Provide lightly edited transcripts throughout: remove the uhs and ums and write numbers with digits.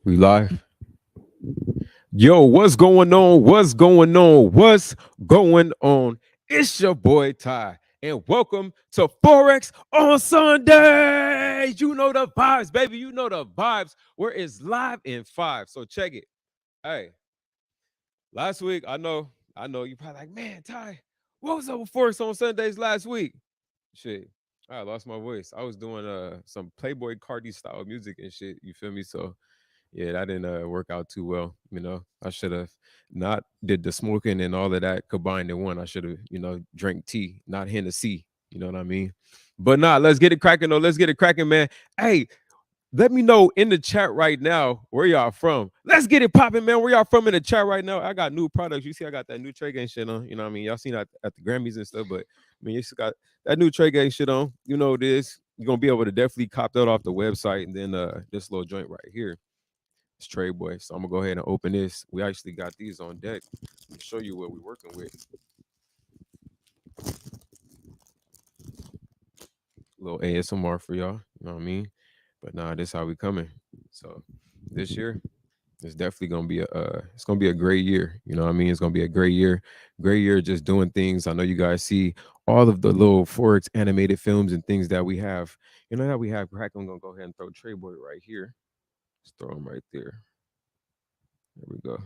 We live. Yo, what's going on? What's going on? What's going on? It's your boy Ty, and welcome to Forex on Sunday. You know the vibes, baby. You know the vibes. Where it's live in 5. So check it. Hey, last week, I know you probably like, man, Ty, what was up with Forex on Sundays last week? Shit. I lost my voice. I was doing some Playboy Cardi style music and shit. You feel me? So yeah, that didn't work out too well. I should have not did the smoking and all of that combined in one. I should have, drank tea, not Hennessy. You know what I mean? But nah, let's get it cracking though. Let's get it cracking, man. Hey, let me know in the chat right now where y'all from. Let's get it popping, man. Where y'all from in the chat right now? I got new products. You see, I got that new Trey Gang shit on. You know what I mean? Y'all seen that at the Grammys and stuff, but I mean, you still got that new Trey Gang shit on. You know what it is. You're gonna be able to definitely cop that off the website, and then this little joint right here. It's Trey Boy. So I'm gonna go ahead and open this. We actually got these on deck. Let me show you what we're working with. A little ASMR for y'all. You know what I mean? But nah, this how we coming. So this year, it's definitely gonna be it's gonna be a great year. You know what I mean? It's gonna be a great year. Great year just doing things. I know you guys see all of the little Forex animated films and things that we have. You know how we have crack. I'm gonna go ahead and throw Trey Boy right here. Just throw him right there. There we go.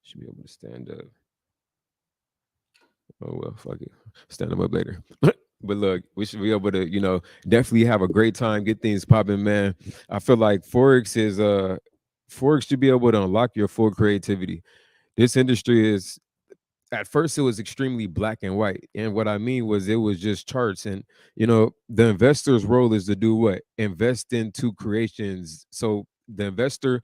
Should be able to stand up. Oh well, fuck it. Stand them up later. But look, we should be able to, definitely have a great time, get things popping, man. I feel like Forex should be able to unlock your full creativity. This industry is at first it was extremely black and white. And what I mean was it was just charts. And the investor's role is to do what? Invest into creations. So the investor,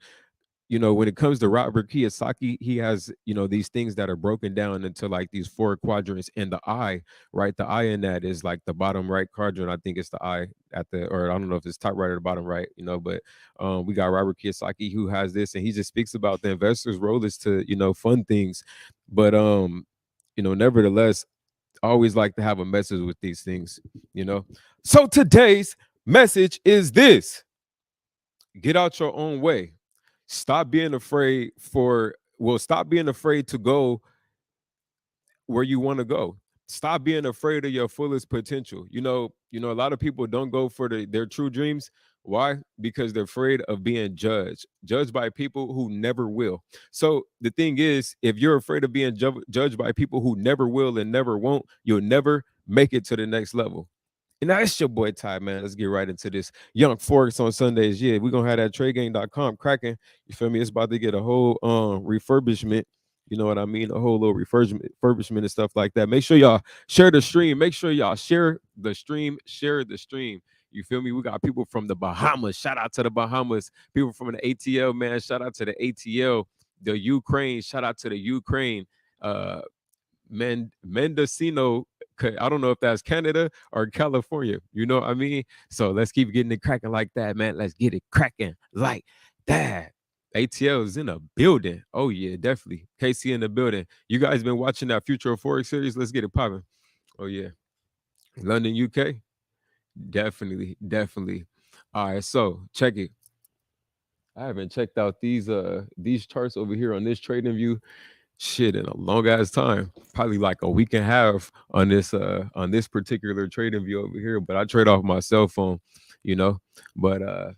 when it comes to Robert Kiyosaki, he has, these things that are broken down into like these four quadrants. And the eye, right? The eye in that is like the bottom right quadrant. I think it's the eye at the, or I don't know if it's top right or the bottom right, but we got Robert Kiyosaki who has this, and he just speaks about the investor's role is to, fund things. But nevertheless, I always like to have a message with these things, you know. So today's message is this: get out your own way. Stop being afraid stop being afraid to go where you want to go. Stop being afraid of your fullest potential. A lot of people don't go for their true dreams. Why? Because they're afraid of being judged by people who never will. So the thing is, if you're afraid of being judged by people who never will and never won't, you'll never make it to the next level. And now it's your boy Ty, man. Let's get right into this. Young Forex on Sundays. Yeah, we're gonna have that TradeGang.com cracking. You feel me? It's about to get a whole refurbishment. You know what I mean? A whole little refurbishment and stuff like that. Make sure y'all share the stream. Make sure y'all share the stream. Share the stream. You feel me? We got people from the Bahamas. Shout out to the Bahamas. People from the ATL, man. Shout out to the ATL. The Ukraine. Shout out to the Ukraine. Mendocino. I don't know if that's Canada or California. You know what I mean? So let's keep getting it cracking like that, man. Let's get it cracking like that. ATL is in a building. Oh yeah, definitely. KC in the building. You guys been watching that Future of Forex series? Let's get it popping. Oh yeah, London, UK. Definitely, definitely. All right, so check it. I haven't checked out these charts over here on this trading view shit in a long ass time, probably like a week and a half on this particular trading view over here. But I trade off my cell phone, you know. But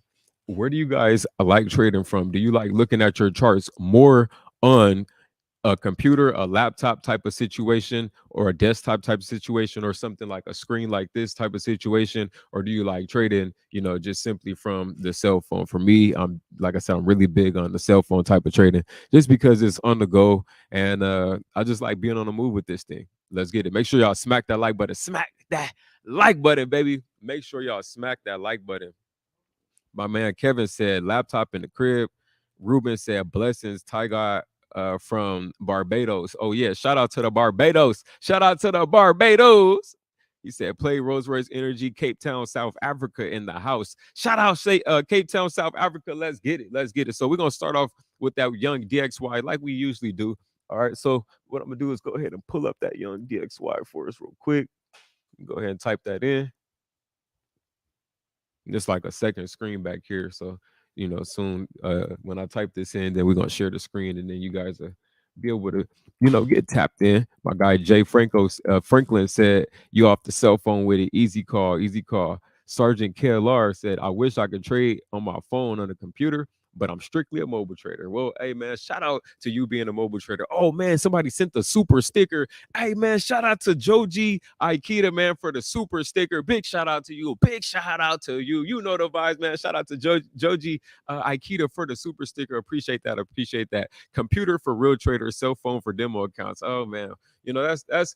where do you guys like trading from? Do you like looking at your charts more on a computer, a laptop type of situation, or a desktop type of situation, or something like a screen like this type of situation? Or do you like trading, just simply from the cell phone? For me, I'm like I said, I'm really big on the cell phone type of trading, just because it's on the go, and I just like being on the move with this thing. Let's get it. Make sure y'all smack that like button. Smack that like button, baby. Make sure y'all smack that like button. My man Kevin said laptop in the crib. Ruben said blessings. Ty got from Barbados. Oh yeah, shout out to the Barbados. Shout out to the Barbados. He said play Rolls Royce Energy, Cape Town, South Africa in the house. Shout out, say Cape Town, South Africa. Let's get it. Let's get it. So we're gonna start off with that young DXY like we usually do. All right. So what I'm gonna do is go ahead and pull up that young DXY for us real quick. Go ahead and type that in. Just like a second screen back here. So soon. When I type this in, then we're gonna share the screen, and then you guys will be able to, get tapped in. My guy Franklin said, "You off the cell phone with it? Easy call, easy call." Sergeant KLR said, "I wish I could trade on my phone on a computer, but I'm strictly a mobile trader." Well, hey man, shout out to you being a mobile trader. Oh man, somebody sent the super sticker. Hey man, shout out to Joji Aikita, man, for the super sticker. Big shout out to you. Big shout out to you. You know the vibes, man. Shout out to Joji Aikita for the super sticker. Appreciate that. Appreciate that. Computer for real traders, cell phone for demo accounts. Oh man, that's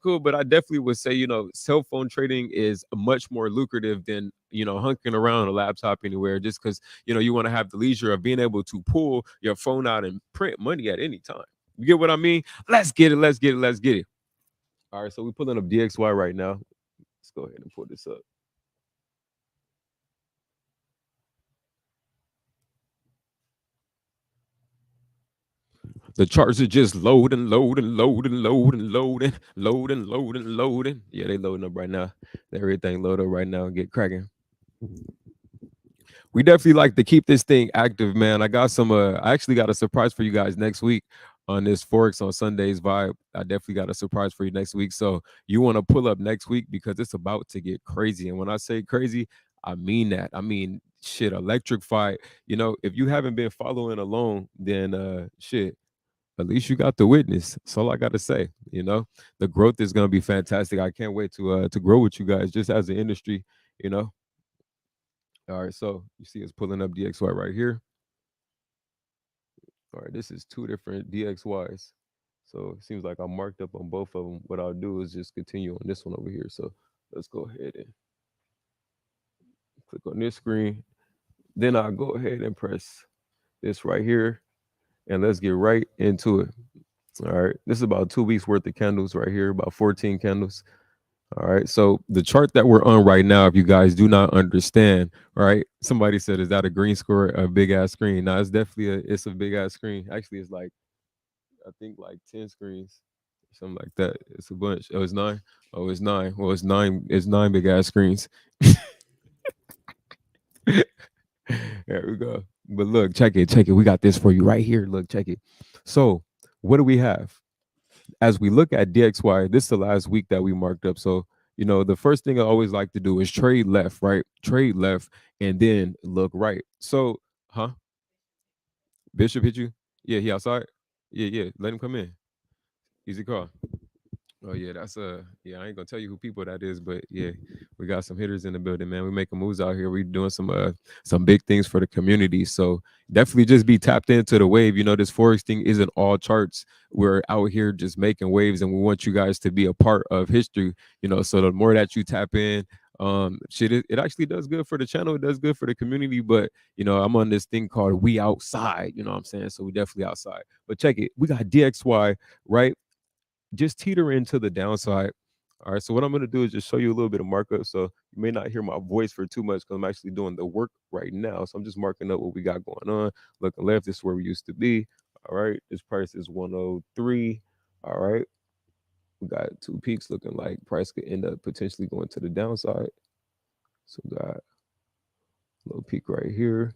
cool. But I definitely would say, cell phone trading is much more lucrative than hunking around a laptop anywhere, just because you want to have the leisure of being able to pull your phone out and print money at any time. You get what I mean? Let's get it. Let's get it. Let's get it. All right, so we're pulling up DXY right now. Let's go ahead and pull this up. The charts are just loading, loading, loading, loading, loading, loading, loading, loading. Yeah, they loading up right now. Everything load up right now and get cracking. We definitely like to keep this thing active, man. I actually got a surprise for you guys next week on this Forex on Sundays vibe. I definitely got a surprise for you next week. So you want to pull up next week because it's about to get crazy. And when I say crazy, I mean that. I mean, shit, electrify. If you haven't been following along, then shit, at least you got the witness. That's all I got to say. The growth is gonna be fantastic. I can't wait to grow with you guys just as an industry. You know. All right, so you see us pulling up DXY right here. All right, this is two different DXYs. So it seems like I'm marked up on both of them. What I'll do is just continue on this one over here. So let's go ahead and click on this screen. Then I'll go ahead and press this right here. And let's get right into it. All right, this is about 2 weeks worth of candles right here, about 14 candles. All right. So the chart that we're on right now, if you guys do not understand, right? Somebody said, "Is that a green square, a big ass screen?" No, it's definitely it's a big ass screen. Actually, it's like I think like 10 screens, something like that. It's a bunch. Oh, it's nine. Oh, it's nine. Well, it's nine. It's nine big ass screens. There we go. But look, check it, check it. We got this for you right here. Look, check it. So what do we have? As we look at DXY, this is the last week that we marked up. So, the first thing I always like to do is trade left, right? Trade left and then look right. So, huh? Bishop hit you? Yeah, he outside? Yeah, yeah. Let him come in. Easy call. Oh yeah, that's yeah, I ain't gonna tell you who people that is, but yeah, we got some hitters in the building, man. We making moves out here. We doing some big things for the community. So definitely just be tapped into the wave. This Forex thing isn't all charts. We're out here just making waves and we want you guys to be a part of history, so the more that you tap in, shit, it actually does good for the channel, it does good for the community. But I'm on this thing called We Outside, you know what I'm saying? So we definitely outside. But check it, we got DXY, right? Just teeter into the downside. All right. So what I'm going to do is just show you a little bit of markup. So you may not hear my voice for too much because I'm actually doing the work right now. So I'm just marking up what we got going on. Looking left, this is where we used to be. All right. This price is 103. All right. We got two peaks looking like price could end up potentially going to the downside. So we got a little peak right here.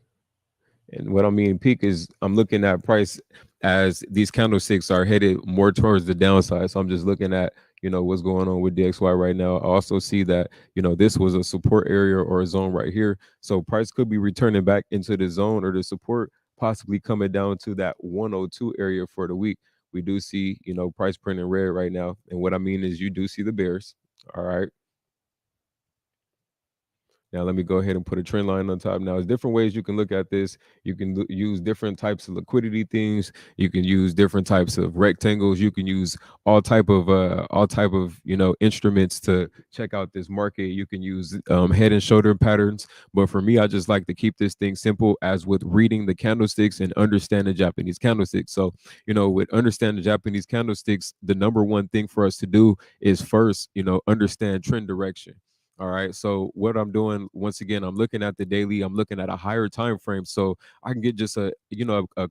And what I mean peak is I'm looking at price as these candlesticks are headed more towards the downside. So I'm just looking at, what's going on with DXY right now. I also see that, this was a support area or a zone right here. So price could be returning back into the zone or the support, possibly coming down to that 102 area for the week. We do see, price printing red right now. And what I mean is you do see the bears. All right. Now, let me go ahead and put a trend line on top. Now, there's different ways you can look at this. You can use different types of liquidity things. You can use different types of rectangles. You can use all type of instruments to check out this market. You can use head and shoulder patterns. But for me, I just like to keep this thing simple, as with reading the candlesticks and understanding Japanese candlesticks. So, with understanding Japanese candlesticks, the number one thing for us to do is first, understand trend direction. All right. So what I'm doing once again, I'm looking at the daily. I'm looking at a higher time frame, so I can get just a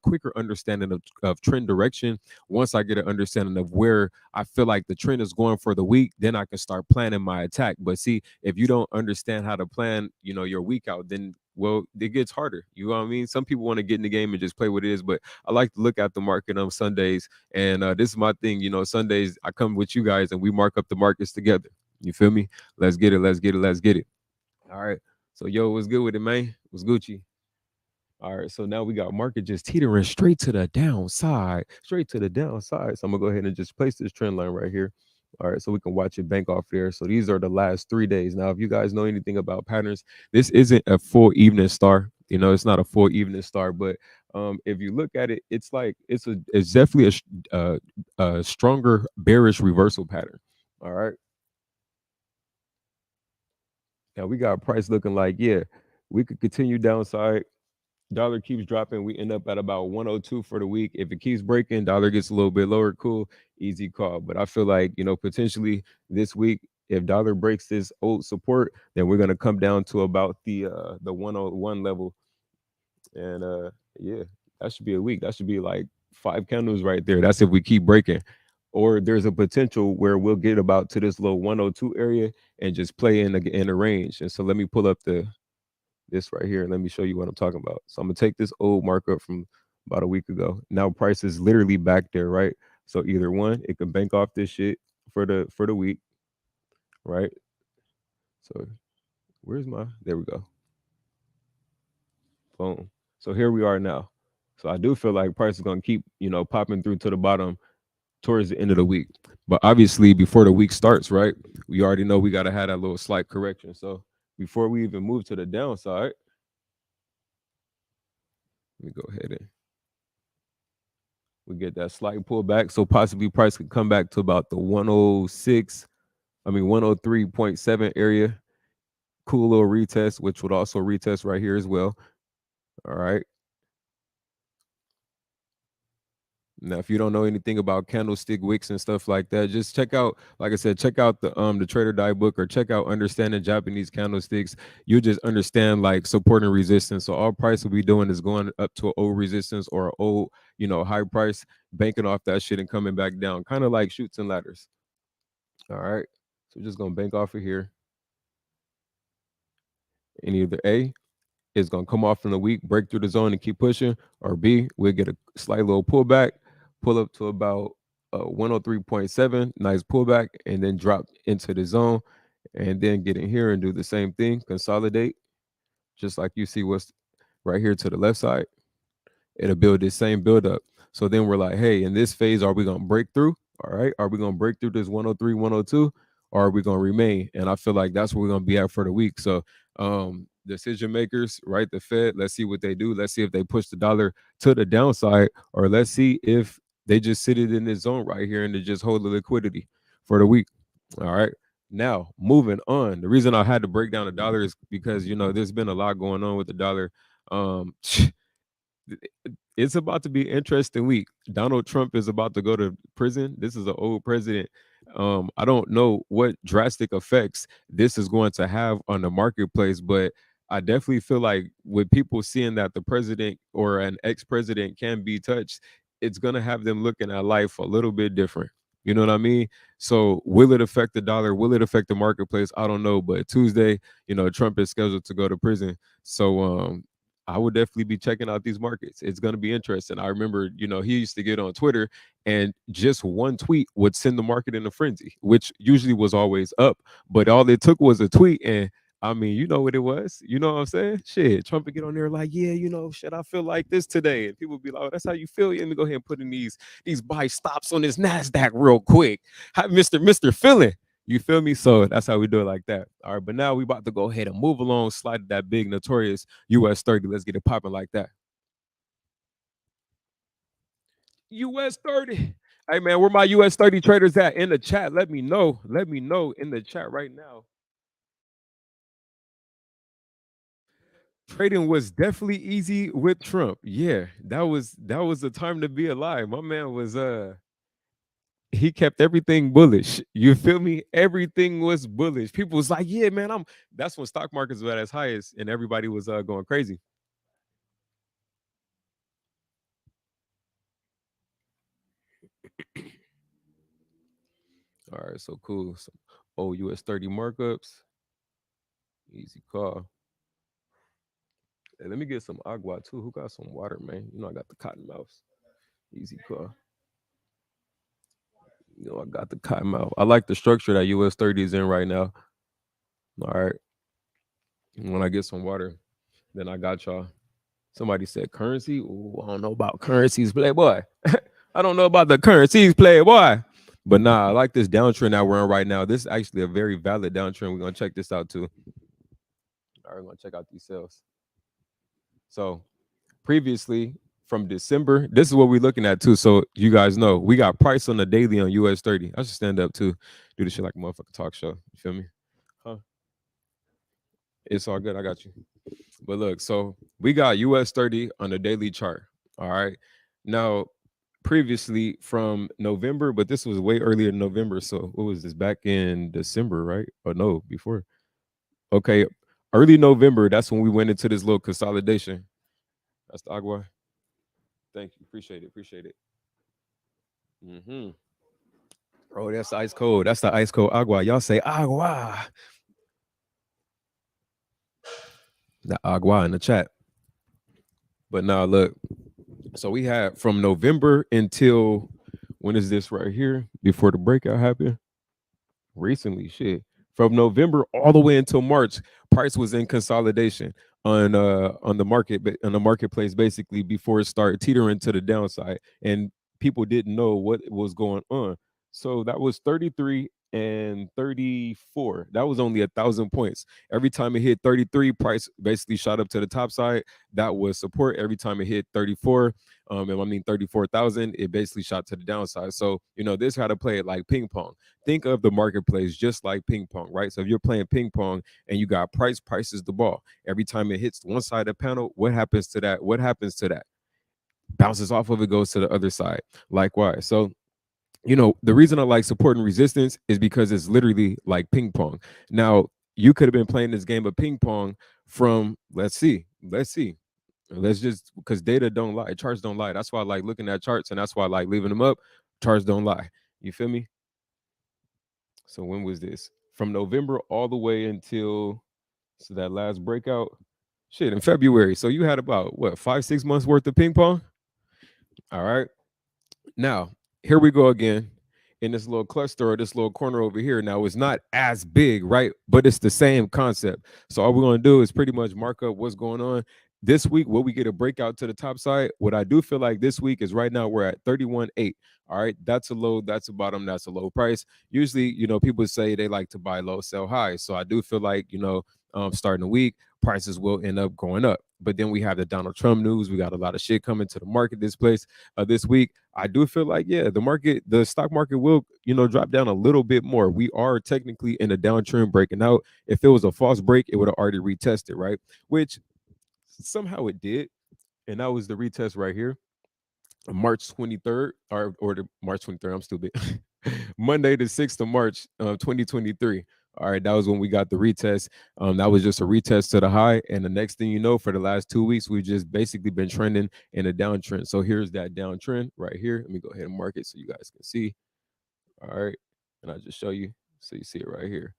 quicker understanding of trend direction. Once I get an understanding of where I feel like the trend is going for the week, then I can start planning my attack. But see, if you don't understand how to plan, your week out, then well, it gets harder. You know what I mean? Some people want to get in the game and just play what it is, but I like to look at the market on Sundays, and this is my thing. Sundays I come with you guys and we mark up the markets together. You feel me? Let's get it. Let's get it. Let's get it. All right. So, yo, what's good with it, man? What's Gucci? All right. So now we got market just teetering straight to the downside, straight to the downside. So I'm gonna go ahead and just place this trend line right here. All right. So we can watch it bank off there. So these are the last 3 days. Now, if you guys know anything about patterns, this isn't a full evening star. It's not a full evening star, but if you look at it, it's like it's definitely a stronger bearish reversal pattern. All right. Now we got price looking like, yeah, we could continue downside. Dollar keeps dropping. We end up at about 102 for the week. If it keeps breaking, dollar gets a little bit lower. Cool, easy call. But I feel like, potentially this week, if dollar breaks this old support, then we're gonna come down to about the 101 level. And yeah, that should be a week. That should be like 5 candles right there. That's if we keep breaking. Or there's a potential where we'll get about to this low 102 area and just play in the range. And so let me pull up this right here and let me show you what I'm talking about. So I'm gonna take this old markup from about a week ago. Now price is literally back there, right? So either one, it can bank off this shit for the week, right? So where's my there we go. Boom. So here we are now. So I do feel like price is gonna keep, popping through to the bottom towards the end of the week. But obviously, before the week starts, right, we already know we got to have that little slight correction. So before we even move to the downside, let me go ahead and we get that slight pullback. So possibly price could come back to about the 106, 103.7 area. Cool little retest, which would also retest right here as well. All right. Now, if you don't know anything about candlestick wicks and stuff like that, just check out, like I said, check out the Trader Die book or check out Understanding Japanese Candlesticks. You'll just understand like support and resistance. So all price will be doing is going up to an old resistance or an old, high price, banking off that shit and coming back down, kind of like shoots and ladders. All right. So we're just gonna bank off of here. And either A is gonna come off in the week, break through the zone and keep pushing, or B, we'll get a slight little pullback, pull up to about 103.7, nice pullback, and then drop into the zone, and then get in here and do the same thing, consolidate, just like you see what's right here to the left side. It'll build this same build up. So then we're like, hey, in this phase, are we gonna break through? All right, are we gonna break through this 103, 102, or are we gonna remain? And I feel like that's where we're gonna be at for the week. So decision makers, right? The Fed, let's see what they do. Let's see if they push the dollar to the downside, or let's see if they just sit it in this zone right here and they just hold the liquidity for the week. All right. Now, moving on. The reason I had to break down the dollar is because there's been a lot going on with the dollar. Um it's about to be an interesting week. Donald Trump is about to go to prison. This is an old president. I don't know what drastic effects this is going to have on the marketplace, but I definitely feel like with people seeing that the president or an ex-president can be touched, it's gonna have them looking at life a little bit different. You know what I mean? So will it affect the dollar? Will it affect the marketplace? I don't know. But Tuesday, Trump is scheduled to go to prison. So I would definitely be checking out these markets. It's going to be interesting. I remember, he used to get on Twitter and just one tweet would send the market in a frenzy, which usually was always up. But all it took was a tweet. And I mean, you know what it was. You know what I'm saying? Shit, Trump would get on there like, yeah, shit, I feel like this today. And people would be like, oh, that's how you feel. Let me go ahead and put in these buy stops on this NASDAQ real quick. Hi, Mr. Feeling. You feel me? So that's how we do it like that. All right. But now we about to go ahead and move along, slide that big notorious US 30. Let's get it popping like that. US 30. Hey man, where my US 30 traders at in the chat? Let me know. Let me know in the chat right now. Trading was definitely easy with Trump. Yeah, that was the time to be alive. My man was he kept everything bullish. You feel me? Everything was bullish. People was like, yeah, man, I'm that's when stock markets were at its highest and everybody was going crazy. All right, so cool. Some old US 30 markups. Easy call. Hey, let me get some agua too. Who got some water, man? You know I got the cotton mouse. Easy call. You know I got the cotton mouth. I like the structure that US 30 is in right now. All right. When I get some water, then I got y'all. Somebody said currency. Ooh, I don't know about currencies, playboy. I don't know about the currencies, playboy. But nah, I like this downtrend that we're in right now. This is actually a very valid downtrend. We're gonna check this out too. All right, we're gonna check out these sales. So previously from December, this is what we're looking at too. So you guys know we got price on the daily on US 30. I should stand up too, do this shit like a motherfucking talk show. You feel me? Huh? It's all good. I got you. But look, so we got US 30 on the daily chart. All right. Now, previously from November, but this was way earlier in November. So what was this back in December, right? Or no, before. Okay. Early November, that's when we went into this little consolidation. That's the agua. Thank you. Appreciate it. Appreciate it. Mm-hmm. Oh, that's ice cold. That's the ice cold agua. Y'all say agua. The agua in the chat. But now look, so we had from November until when is this right here? Before the breakout happened? Recently, shit. From November all the way until March, price was in consolidation on the market on the marketplace basically before it started teetering to the downside. And people didn't know what was going on. So that was 33 and 34. That was only 1,000 points. Every time it hit 33, price basically shot up to the top side. That was support. Every time it hit 34, and I mean 34,000, it basically shot to the downside. So, you know, this how to play it like ping pong. Think of the marketplace just like ping pong, right? So if you're playing ping pong and you got price is the ball. Every time it hits one side of the panel, what happens to that? What happens to that? Bounces off of it, goes to the other side. Likewise. So you know, the reason I like support and resistance is because it's literally like ping pong. Now, you could have been playing this game of ping pong from, let's just, because data don't lie, charts don't lie. That's why I like looking at charts, and that's why I like leaving them up. Charts don't lie. You feel me? So when was this? From November all the way until so that last breakout, shit, in February. So you had about what 5 6 months worth of ping pong. All right. Now, here we go again in this little cluster or this little corner over here. Now, it's not as big, right? But it's the same concept. So all we're going to do is pretty much mark up what's going on. This week, will we get a breakout to the top side? What I do feel like this week is right now we're at 31.8. All right, that's a low, that's a bottom, that's a low price. Usually, you know, people say they like to buy low, sell high. So I do feel like, you know, starting the week, prices will end up going up. But then we have the Donald Trump news. We got a lot of shit coming to the market this week. I do feel like, yeah, the stock market will, you know, drop down a little bit more. We are technically in a downtrend breaking out. If it was a false break, it would have already retested, right? Which somehow it did. And that was the retest right here. March 23rd, or the March 23rd, I'm stupid. Monday the 6th of March, 2023. All right, that was when we got the retest. That was just a retest to the high. And the next thing you know, for the last 2 weeks, we've just basically been trending in a downtrend. So here's that downtrend right here. Let me go ahead and mark it so you guys can see. All right. And I'll just show you so you see it right here.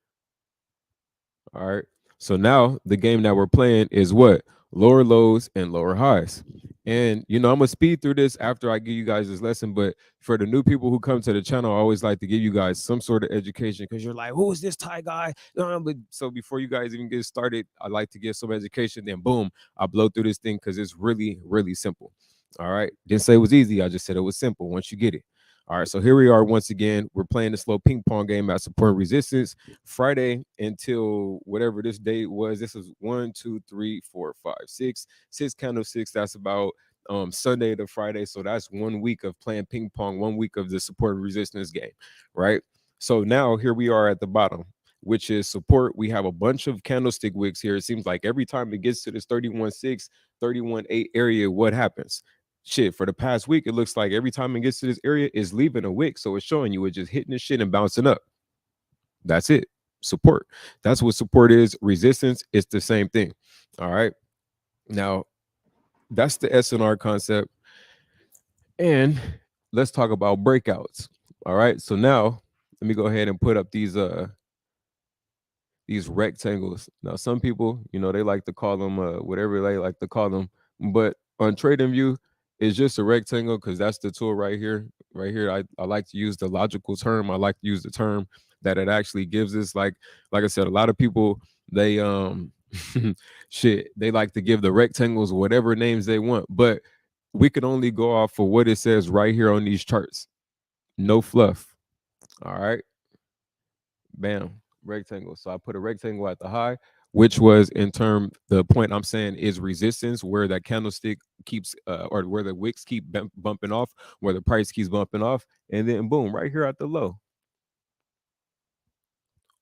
All right. So now the game that we're playing is what? Lower lows and lower highs. And you know, I'm gonna speed through this after I give you guys this lesson. But for the new people who come to the channel, I always like to give you guys some sort of education because you're like, who is this Thai guy? But so before you guys even get started, I like to give some education. Then boom, I blow through this thing because it's really, really simple. All right. Didn't say it was easy. I just said it was simple once you get it. All right, so here we are once again. We're playing this little ping pong game at support and resistance. Friday until whatever this date was. This is 1, 2, 3, 4, 5, 6. 6 candlesticks. That's about Sunday to Friday. So that's 1 week of playing ping pong, 1 week of the support and resistance game, right? So now here we are at the bottom, which is support. We have a bunch of candlestick wicks here. It seems like every time it gets to this 31.6, 31.8 area, what happens? shit, for the past week, it looks like every time it gets to this area, it's leaving a wick. So it's showing you it's just hitting the shit and bouncing up. That's it. Support. That's what support is. Resistance, it's the same thing. All right. Now, that's the SNR concept. And let's talk about breakouts. All right. So now let me go ahead and put up these rectangles. Now, some people, they like to call them whatever they like to call them, but on TradingView, it's just a rectangle because that's the tool right here. Right here, I like to use the logical term. I like to use the term that it actually gives us. Like I said, a lot of people they shit they like to give the rectangles whatever names they want, but we can only go off for what it says right here on these charts. No fluff. All right. Bam, rectangle. So I put a rectangle at the high, which was in term the point I'm saying is resistance, where that candlestick keeps or where the wicks keep bumping off, where the price keeps bumping off, and then boom, right here at the low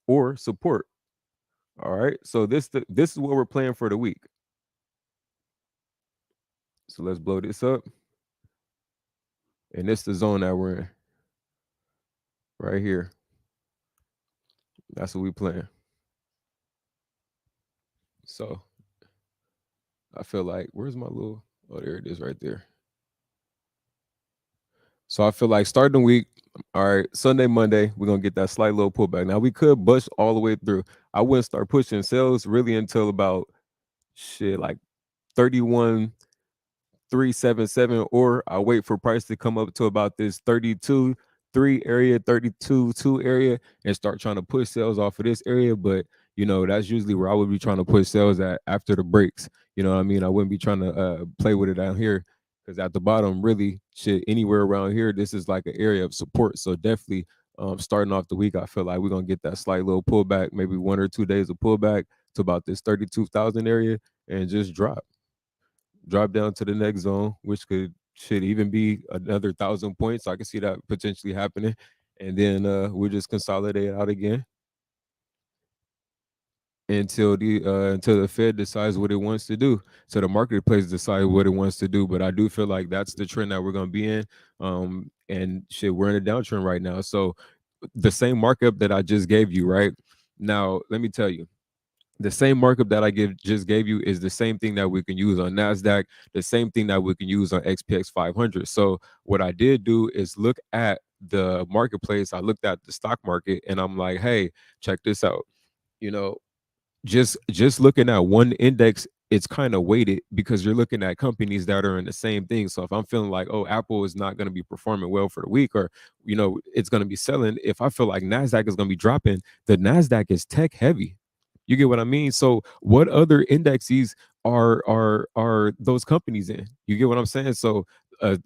or support. All right. So this is what we're playing for the week. So let's blow this up, and this is the zone that we're in right here. That's what we playing. So I feel like where's my little? Oh, there it is, right there. So I feel like starting the week, all right, Sunday, Monday, we're gonna get that slight little pullback. Now we could bust all the way through. I wouldn't start pushing sales really until about shit like 31 377, or I wait for price to come up to about this 32 3 area, 32 2 area, and start trying to push sales off of this area. But that's usually where I would be trying to push sales at after the breaks. You know what I mean? I wouldn't be trying to play with it down here because at the bottom, really shit, anywhere around here, this is like an area of support. So definitely starting off the week, I feel like we're gonna get that slight little pullback, maybe 1 or 2 days of pullback to about this 32,000 area and just drop down to the next zone, which should even be another 1,000 points. I can see that potentially happening, and then we'll just consolidate out again until the Fed decides what it wants to do. So the marketplace decides what it wants to do. But I do feel like that's the trend that we're gonna be in. And shit, we're in a downtrend right now. So the same markup that I just gave you, right now, let me tell you the same markup that I just gave you is the same thing that we can use on Nasdaq, the same thing that we can use on XPX 500. So what I did do is look at the marketplace. I looked at the stock market, and I'm like, hey, check this out. You know, just looking at one index, it's kind of weighted because you're looking at companies that are in the same thing. So if I'm feeling like, oh, Apple is not going to be performing well for the week, or it's going to be selling, if I feel like Nasdaq is going to be dropping, the Nasdaq is tech heavy. You get what I mean? So what other indexes are those companies in? You get what I'm saying? So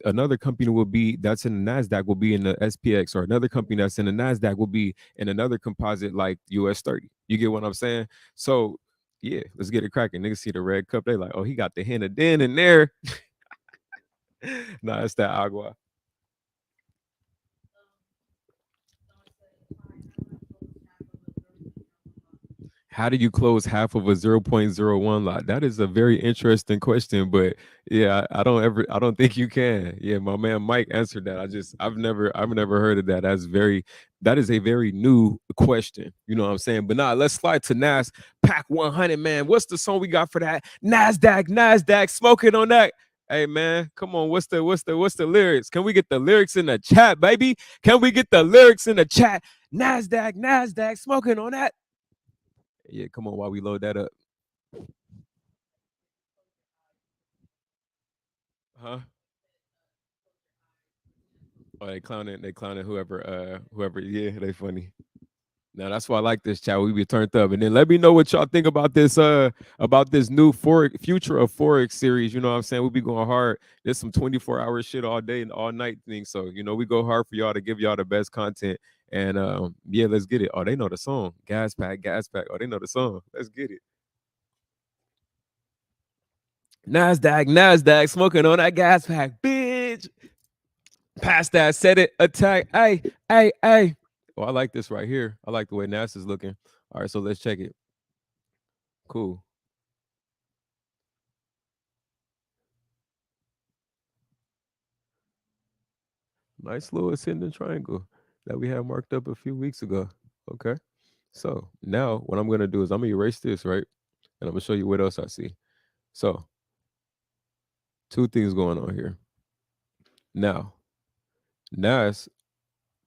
another company will be that's in the Nasdaq will be in the SPX, or another company that's in the Nasdaq will be in another composite like US 30. You get what I'm saying? So yeah, let's get it cracking. Niggas see the red cup, they like, oh, he got the hint of den in there. Nah, it's that agua. How do you close half of a 0.01 lot? That is a very interesting question, but yeah, I don't think you can. Yeah, my man Mike answered that. I've never heard of that. That is a very new question. You know what I'm saying? But nah, let's slide to Nas Pack 100, man. What's the song we got for that? Nasdaq, smoking on that. Hey man, come on. What's the lyrics? Can we get the lyrics in the chat, baby? Can we get the lyrics in the chat? Nasdaq, smoking on that. Yeah, come on while we load that up. Huh? Oh, they clowning whoever, yeah, they funny. Now that's why I like this chat. We be turned up. And then let me know what y'all think about this new Forex future of Forex series. You know what I'm saying? We be going hard. There's some 24-hour shit all day and all night things. So, we go hard for y'all to give y'all the best content. And yeah, let's get it. Oh, they know the song. Gas pack, gas pack. Oh, they know the song. Let's get it. Nasdaq, smoking on that gas pack, bitch. Pass that, set it, attack. Hey. Oh, I like this right here. I like the way NASA's looking. All right, so let's check it. Cool. Nice little ascending triangle that we had marked up a few weeks ago. Okay. So now what I'm gonna do is I'm gonna erase this, right? And I'm gonna show you what else I see. So two things going on here. Now, Nas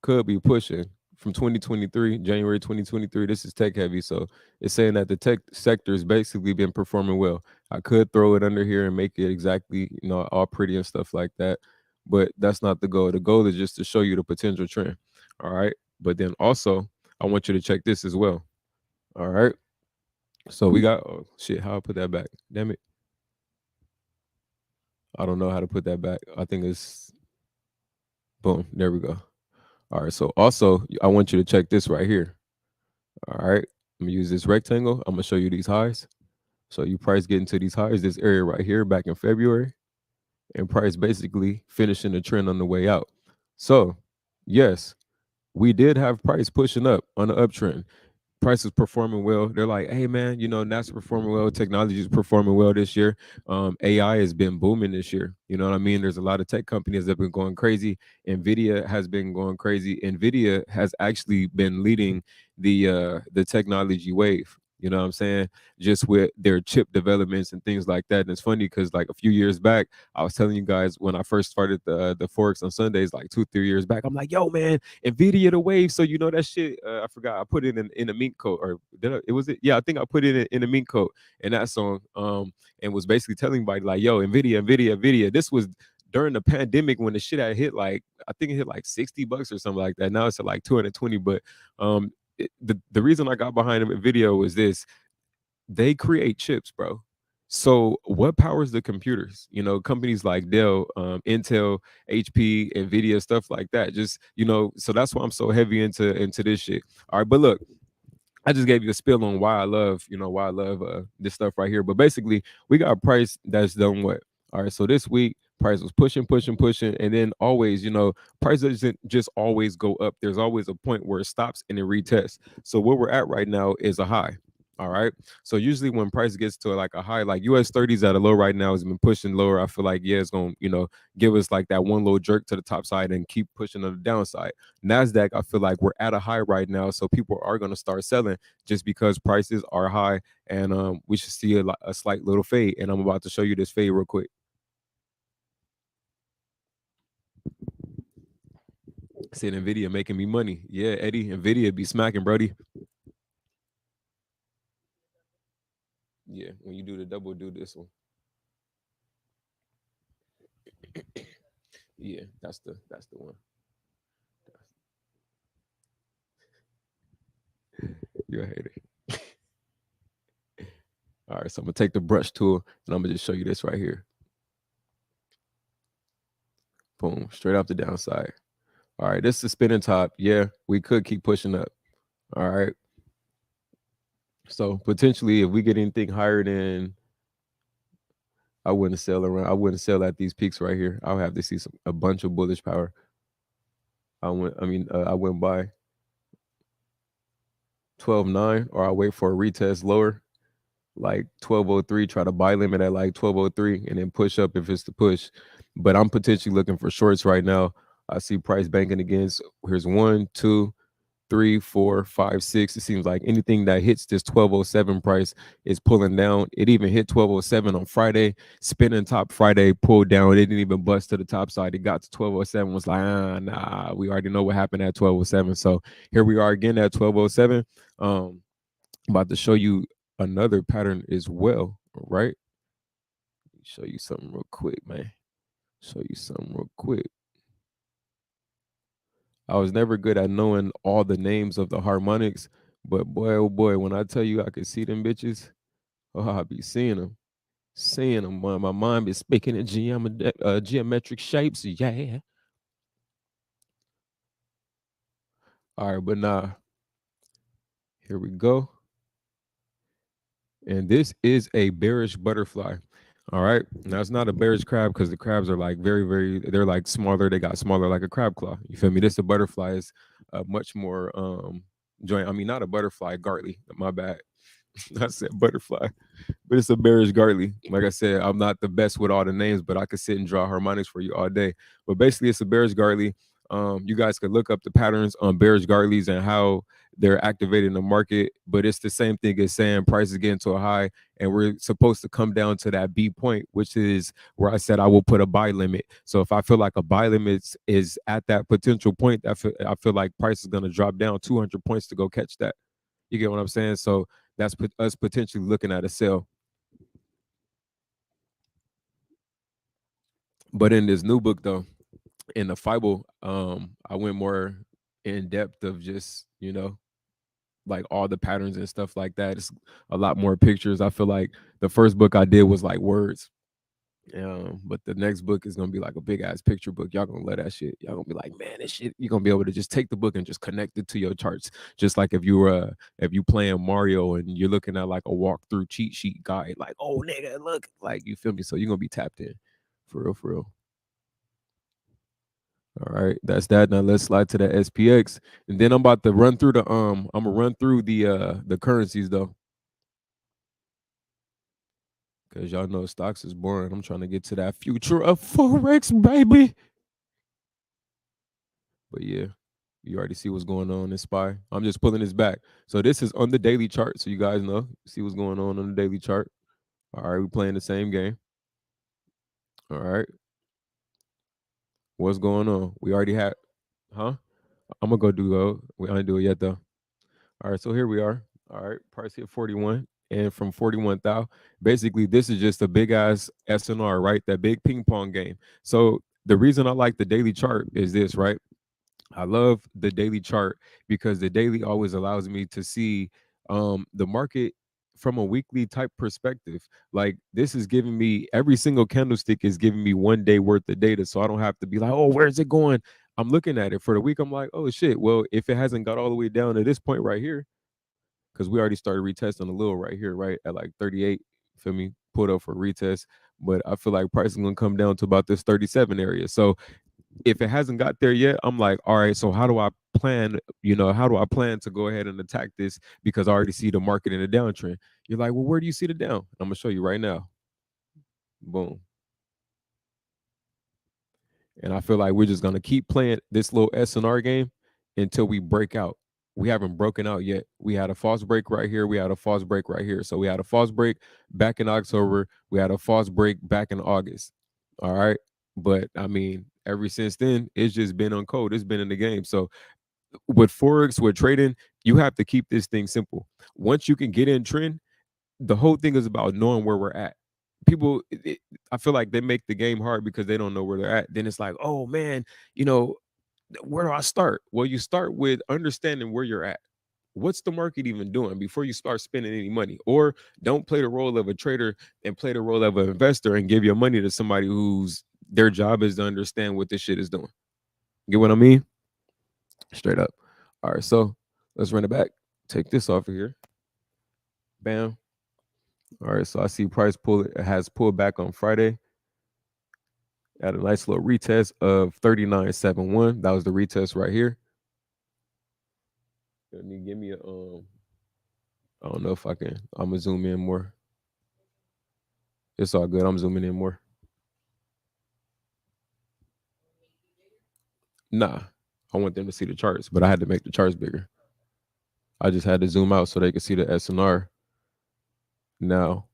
could be pushing from 2023, January 2023. This is tech heavy, so it's saying that the tech sector has basically been performing well. I could throw it under here and make it exactly, all pretty and stuff like that, but that's not the goal. The goal is just to show you the potential trend. All right, but then also I want you to check this as well. All right, so we got, oh shit, how I put that back? Damn it, I don't know how to put that back. I think it's boom. There we go. All right, so also I want you to check this right here. All right. I'm gonna use this rectangle. I'm gonna show you these highs. So you price getting to these highs, this area right here back in February, and price basically finishing the trend on the way out. So yes, we did have price pushing up on the uptrend. Price is performing well. They're like, hey man, NASA performing well, technology is performing well this year. AI has been booming this year. You know what I mean? There's a lot of tech companies that have been going crazy. Nvidia has been going crazy. Nvidia has actually been leading the technology wave. You know what I'm saying? Just with their chip developments and things like that. And it's funny because like a few years back, I was telling you guys when I first started the Forex on Sundays, like 2-3 years back, I'm like, yo, man, Nvidia the wave. So that shit. I forgot. I put it in a mink coat, or did I, it was it? Yeah, I think I put it in a mink coat in that song. And was basically telling everybody like, yo, Nvidia, Nvidia, Nvidia. This was during the pandemic when the shit had hit like I think it hit like $60 or something like that. Now it's at like 220. But the reason I got behind Nvidia was this: they create chips, bro. So what powers the computers? Companies like Dell, Intel, HP, Nvidia, stuff like that. Just so that's why I'm so heavy into this shit. All right, but look, I just gave you a spill on why I love this stuff right here. But basically, we got a price that's done what? All right, so this week price was pushing, pushing, pushing, and then always, price doesn't just always go up. There's always a point where it stops and it retests. So where we're at right now is a high. All right. So usually when price gets to like a high, like US 30s at a low right now has been pushing lower. I feel like it's gonna, give us like that one little jerk to the top side and keep pushing on the downside. Nasdaq, I feel like we're at a high right now, so people are going to start selling just because prices are high, and we should see a slight little fade. And I'm about to show you this fade real quick. Said Nvidia making me money. Yeah, Eddie, Nvidia be smacking, Brody. Yeah, when you do the double, do this one. Yeah, that's the one. You're a hater. All right, so I'm gonna take the brush tool and I'm gonna just show you this right here. Boom, straight off the downside. All right, this is the spinning top. Yeah, we could keep pushing up. All right. So potentially, if we get anything higher than, I wouldn't sell at these peaks right here. I'll have to see a bunch of bullish power. I went by 12.9, or I'll wait for a retest lower, like 12.03, try to buy limit at like 12.03, and then push up if it's the push. But I'm potentially looking for shorts right now. I see price banking against. Here's 1, 2, 3, 4, 5, 6. It seems like anything that hits this 1207 price is pulling down. It even hit 1207 on Friday, spinning top Friday, pulled down. It didn't even bust to the top side. It got to 1207, was like, nah, we already know what happened at 1207. So here we are again at 1207. I'm about to show you another pattern as well, right? Show you something real quick, man. Show you something real quick. I was never good at knowing all the names of the harmonics, but boy, oh boy, when I tell you I could see them bitches, oh, I be seeing them. My mind be speaking in geometric shapes. Yeah. All right, but nah, here we go. And this is a bearish butterfly. All right. Now it's not a bearish crab because the crabs are like very, very, they're like smaller. They got smaller like a crab claw. You feel me? This a butterfly is much more joint. I mean, not a butterfly, Gartley. My bad. I said butterfly, but it's a bearish Gartley. Like I said, I'm not the best with all the names, but I could sit and draw harmonics for you all day. But basically, it's a bearish Gartley. You guys could look up the patterns on bearish Gartleys and how they're activating the market, but it's the same thing as saying price is getting to a high and we're supposed to come down to that B point, which is where I said I will put a buy limit. So if I feel like a buy limit is at that potential point, I feel like price is going to drop down 200 points to go catch that. You get what I'm saying? So that's us potentially looking at a sell. But in this new book, though, in the Bible, I went more in depth of just, like all the patterns and stuff like that. It's a lot more pictures. I feel like the first book I did was like words. But the next book is gonna be like a big ass picture book. Y'all gonna love that shit. Y'all gonna be like, man, this shit. You're gonna be able to just take the book and just connect it to your charts. Just like if you playing Mario and you're looking at like a walkthrough cheat sheet guide, like, oh nigga, look, like you feel me. So you're gonna be tapped in, for real, for real. All right, that's that. Now let's slide to the SPX, and then I'm about to run through I'm gonna run through the currencies though, because y'all know stocks is boring. I'm trying to get to that future of Forex, baby. But yeah, you already see what's going on in SPY. I'm just pulling this back. So this is on the daily chart, so you guys know, see what's going on the daily chart. All right, we're playing the same game. All right, what's going on? We already had, huh? I'm gonna go do. We ain't do it yet though. All right, so here we are. All right, price hit 41, and from 41 thou, basically this is just a big ass SNR, right? That big ping pong game. So the reason I like the daily chart is this, right? I love the daily chart because the daily always allows me to see the market from a weekly type perspective. Like this is giving me every single candlestick is giving me 1 day worth of data, so I don't have to be like, oh, where's it going? I'm looking at it for the week. I'm like, oh shit. Well, if it hasn't got all the way down to this point right here, because we already started retesting a little right here, right at like 38. Feel me? Put up for retest, but I feel like price is gonna come down to about this 37 area. So if it hasn't got there yet, I'm like, all right, so how do I plan? How do I plan to go ahead and attack this? Because I already see the market in a downtrend. You're like, well, where do you see the down? I'm gonna show you right now. Boom. And I feel like we're just gonna keep playing this little SNR game until we break out. We haven't broken out yet. We had a false break right here. We had a false break right here. So we had a false break back in October. We had a false break back in August. All right. But I mean, ever since then, it's just been on code. It's been in the game. So with Forex, with trading, you have to keep this thing simple. Once you can get in trend, the whole thing is about knowing where we're at. People, I feel like they make the game hard because they don't know where they're at. Then it's like, oh man, you know, where do I start? Well, you start with understanding where you're at. What's the market even doing before you start spending any money? Or don't play the role of a trader and play the role of an investor and give your money to somebody whose their job is to understand what this shit is doing. Get what I mean? Straight up. All right, so let's run it back. Take this off of here. Bam. All right, so I see price has pulled back on Friday at a nice little retest of 39.71. That was the retest right here. Give me a I don't know if I can. I'm gonna zoom in more. It's all good. I'm zooming in more. Nah, I want them to see the charts, but I had to make the charts bigger. I just had to zoom out so they could see the SNR. Now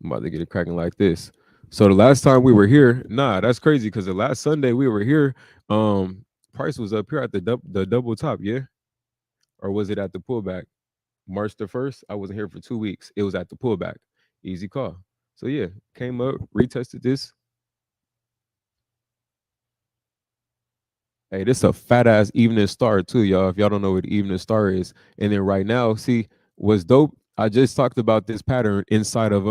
I'm about to get it cracking like this. So the last time we were here, nah, that's crazy because the last Sunday we were here, price was up here at the double top, yeah, or was it at the pullback? March the 1st, I wasn't here for 2 weeks. It was at the pullback. Easy call. So yeah, came up, retested this. Hey, this is a fat ass evening star too, y'all. If y'all don't know what evening star is, and then right now, see what's dope. I just talked about this pattern inside of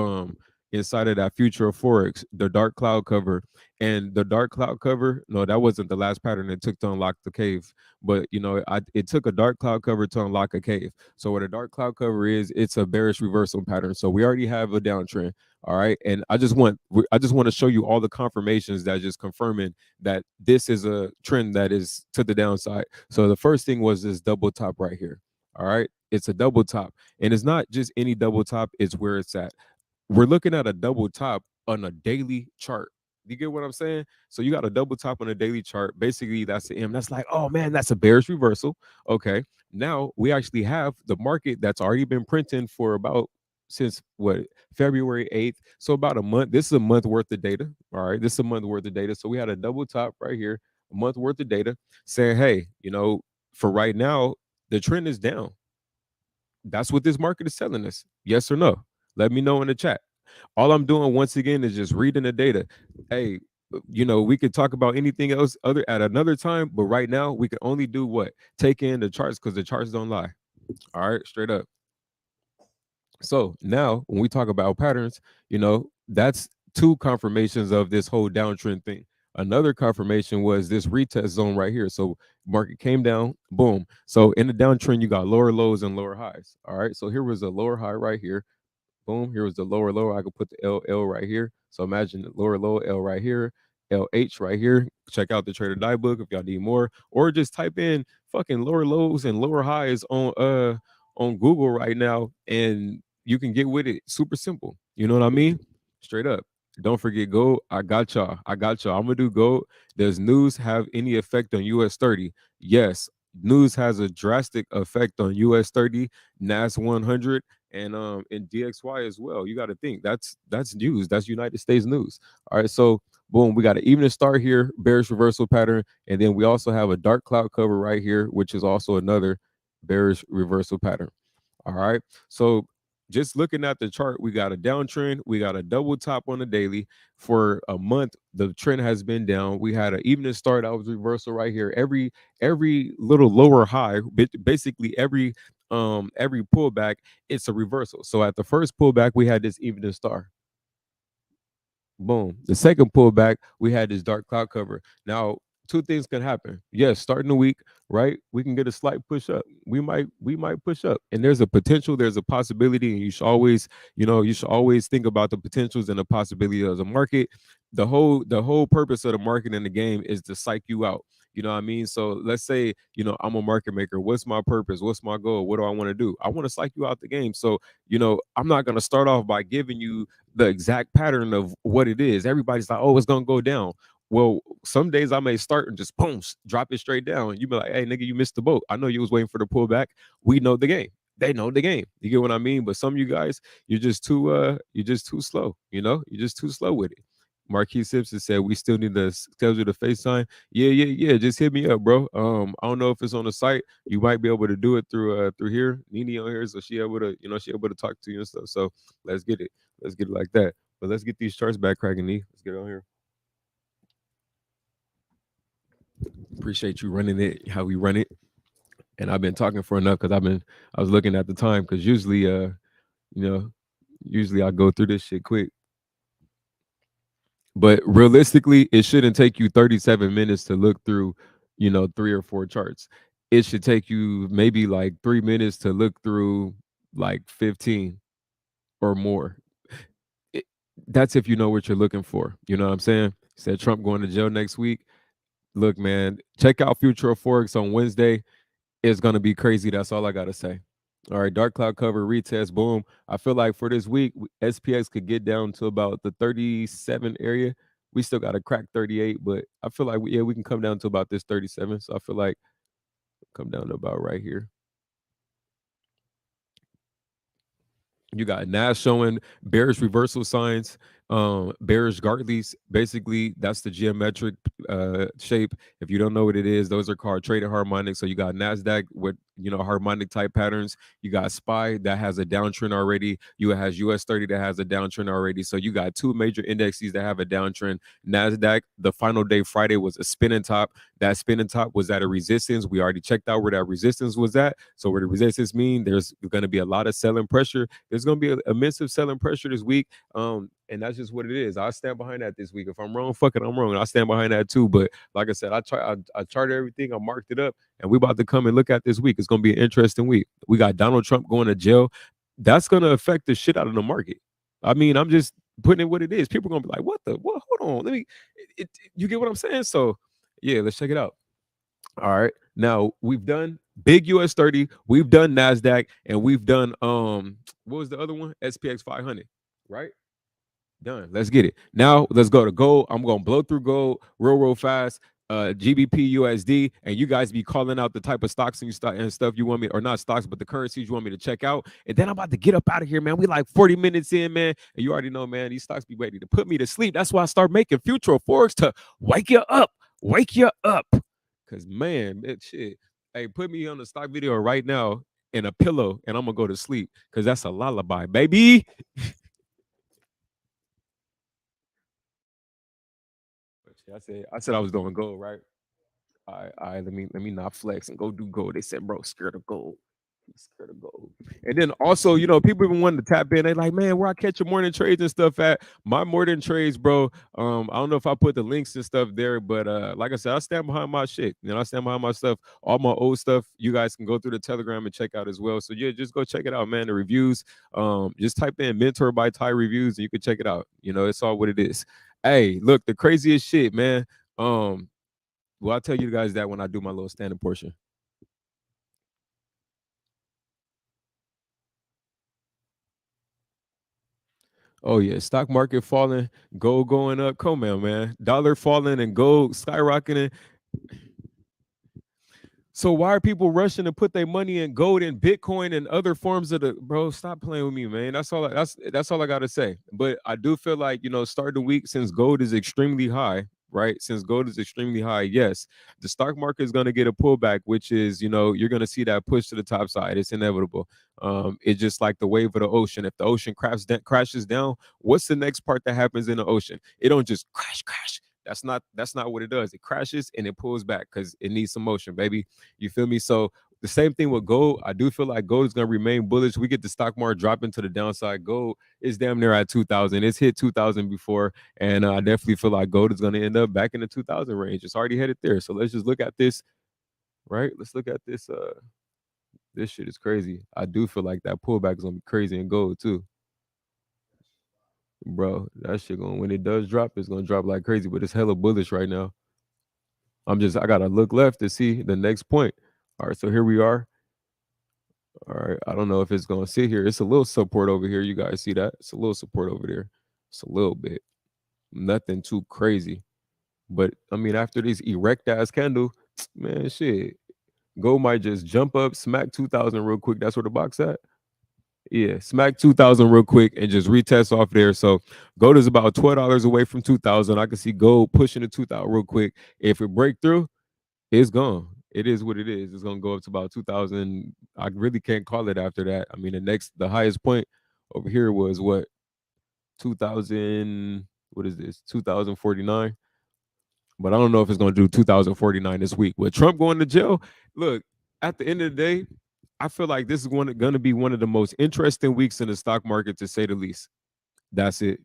that future of Forex, the dark cloud cover, and the dark cloud cover. No, that wasn't the last pattern it took to unlock the cave, but it took a dark cloud cover to unlock a cave. So what a dark cloud cover is, it's a bearish reversal pattern. So we already have a downtrend. All right, and I just want to show you all the confirmations that just confirming that this is a trend that is to the downside. So the first thing was this double top right here. All right, it's a double top, and it's not just any double top, it's where it's at. We're looking at a double top on a daily chart. You get what I'm saying? So you got a double top on a daily chart. Basically, that's the M. That's like, oh man, that's a bearish reversal. Okay. Now we actually have the market that's already been printing for about since what February 8th. So about a month. This is a month worth of data. All right. This is a month worth of data. So we had a double top right here, a month worth of data saying, hey, for right now, the trend is down. That's what this market is telling us. Yes or no? Let me know in the chat. All I'm doing once again is just reading the data. Hey, we could talk about anything else other at another time, but right now we can only do what? Take in the charts because the charts don't lie. All right, straight up. So now when we talk about patterns, that's two confirmations of this whole downtrend thing. Another confirmation was this retest zone right here. So market came down, boom. So in the downtrend, you got lower lows and lower highs. All right. So here was a lower high right here. Boom. Here was the lower low. I could put the LL right here. So imagine the lower low, L right here, LH right here. Check out the Trader Die book if y'all need more, or just type in fucking lower lows and lower highs on Google right now, and you can get with it. Super simple. You know what I mean? Straight up. Don't forget gold. I got y'all. I got y'all. I'm gonna do gold. Does news have any effect on US 30? Yes. News has a drastic effect on US 30, NAS 100, and DXY as well. You got to think that's news. That's United States news. All right, so boom, we got an evening start here, bearish reversal pattern, and then we also have a dark cloud cover right here, which is also another bearish reversal pattern. All right, so just looking at the chart, we got a downtrend, we got a double top on the daily. For a month the trend has been down. We had an evening start, that was reversal right here. Every little lower high, basically every pullback, it's a reversal. So at the first pullback we had this evening star. Boom. The second pullback, we had this dark cloud cover. Now, two things can happen. Yes, starting the week, right? We can get a slight push up. We might push up. And there's a potential, there's a possibility, and you should always think about the potentials and the possibility of the market. The whole purpose of the market in the game is to psych you out. You know what I mean? So let's say, I'm a market maker. What's my purpose? What's my goal? What do I want to do? I want to psych you out the game. So, I'm not going to start off by giving you the exact pattern of what it is. Everybody's like, oh, it's gonna go down. Well, some days I may start and just boom, drop it straight down. You be like, hey, nigga, you missed the boat. I know you was waiting for the pullback. We know the game. They know the game. You get what I mean? But some of you guys, you're just too slow. You're just too slow with it. Marquis Simpson said we still need to schedule the FaceTime. Yeah, yeah, yeah. Just hit me up, bro. I don't know if it's on the site. You might be able to do it through here. Nini on here, so she able to talk to you and stuff. So let's get it. Let's get it like that. But let's get these charts back cracking, Nee. Let's get on here. Appreciate you running it, how we run it. And I've been talking for enough because I was looking at the time because you know, usually I go through this shit quick. But realistically, it shouldn't take you 37 minutes to look through, three or four charts. It should take you maybe like 3 minutes to look through like 15 or more. It, that's if you know what you're looking for. You know what I'm saying? Said Trump going to jail next week. Look, man, check out Future of Forex on Wednesday. It's gonna be crazy. That's all I gotta say. All right, dark cloud cover retest. Boom. I feel like for this week, SPX could get down to about the 37 area. We still got to crack 38, but I feel like we can come down to about this 37. So I feel like come down to about right here. You got Nas showing bearish reversal signs, bearish Gartley's. Basically, that's the geometric shape. If you don't know what it is, those are called traded harmonics. So you got Nasdaq with harmonic type patterns. You got SPY that has a downtrend already. You has US 30 that has a downtrend already. So you got two major indexes that have a downtrend. Nasdaq, the final day Friday was a spinning top. That spinning top was at a resistance. We already checked out where that resistance was at. So where the resistance mean, there's going to be a lot of selling pressure. There's going to be a immense selling pressure this week. And that's just what it is. I stand behind that this week. If I'm wrong, fuck it, I'm wrong. I stand behind that too. But like I said, I charted everything. I marked it up, and we about to come and look at this week. It's gonna be an interesting week. We got Donald Trump going to jail. That's gonna affect the shit out of the market. I mean, I'm just putting it what it is. People are gonna be like, "What the? What? Hold on, let me." You get what I'm saying? So, yeah, let's check it out. All right. Now we've done big US 30, we've done NASDAQ, and we've done what was the other one? SPX 500, right? Done. Let's get it. Now let's go to gold. I'm gonna blow through gold real fast. GBP USD, and you guys be calling out the type of stocks and stuff you want me, or not stocks, but the currencies you want me to check out. And then I'm about to get up out of here, man. We like 40 minutes in, man. And you already know, man, these stocks be ready to put me to sleep. That's why I start making future Forex to wake you up. Wake you up. Cause man, that shit. Hey, put me on the stock video right now in a pillow, and I'm gonna go to sleep. Cause that's a lullaby, baby. I said I was doing gold, right? All right, let me not flex and go do gold. They said, bro, scared of gold. He's scared of gold. And then also, people even wanting to tap in. They like, man, where I catch your morning trades and stuff at? My morning trades, bro. I don't know if I put the links and stuff there, but like I said, I stand behind my shit. I stand behind my stuff. All my old stuff, you guys can go through the Telegram and check out as well. So yeah, just go check it out, man. The reviews. Just type in mentor by Ty reviews and you can check it out. It's all what it is. Hey, look, the craziest shit, man. Well, I'll tell you guys that when I do my little standing portion. Oh yeah, stock market falling, gold going up. Come on, man. Dollar falling and gold skyrocketing. So why are people rushing to put their money in gold and Bitcoin and other forms of the bro? Stop playing with me, man. That's all I gotta say. But I do feel like start the week since gold is extremely high, right? Since gold is extremely high, yes, the stock market is gonna get a pullback, which is you're gonna see that push to the top side. It's inevitable. It's just like the wave of the ocean. If the ocean crashes down, what's the next part that happens in the ocean? It don't just crash. That's not what it does. It crashes and it pulls back because it needs some motion, baby. You feel me? So the same thing with gold. I do feel like gold is going to remain bullish. We get the stock market dropping to the downside. Gold is damn near at 2,000. It's hit 2,000 before. And I definitely feel like gold is going to end up back in the 2,000 range. It's already headed there. So let's just look at this, right? Let's look at this. This shit is crazy. I do feel like that pullback is going to be crazy in gold too. Bro, that shit when it does drop, it's going to drop like crazy. But it's hella bullish right now. I got to look left to see the next point. All right, so here we are. All right. I don't know if it's going to sit here. It's a little support over here. You guys see that? It's a little support over there. It's a little bit. Nothing too crazy. But I mean, after this erect ass candle, man, shit. Gold might just jump up, smack 2,000 real quick. That's where the box at. Yeah, smack 2,000 real quick and just retest off there. So gold is about $12 away from 2,000. I can see gold pushing to 2,000 real quick. If it break through, it's gone. It is what it is. It's gonna go up to about 2,000. I really can't call it after that. I mean, the highest point over here was what 2,000. What is this? 2,049. But I don't know if it's gonna do 2,049 this week. With Trump going to jail, look. At the end of the day, I feel like this is gonna be one of the most interesting weeks in the stock market, to say the least. That's it.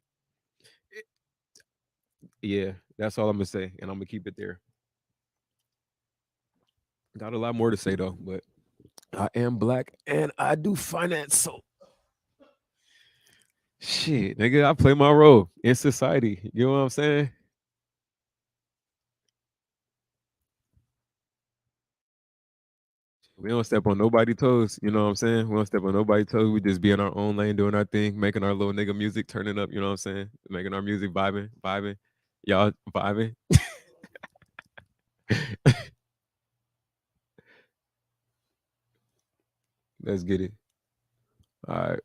Yeah, that's all I'm gonna say, and I'm gonna keep it there. Got a lot more to say though, but I am black and I do finance. So shit, nigga, I play my role in society. You know what I'm saying? We don't step on nobody's toes. You know what I'm saying? We don't step on nobody's toes. We just be in our own lane, doing our thing, making our little nigga music, turning up. You know what I'm saying? Making our music, vibing. Y'all vibing. Let's get it. All right,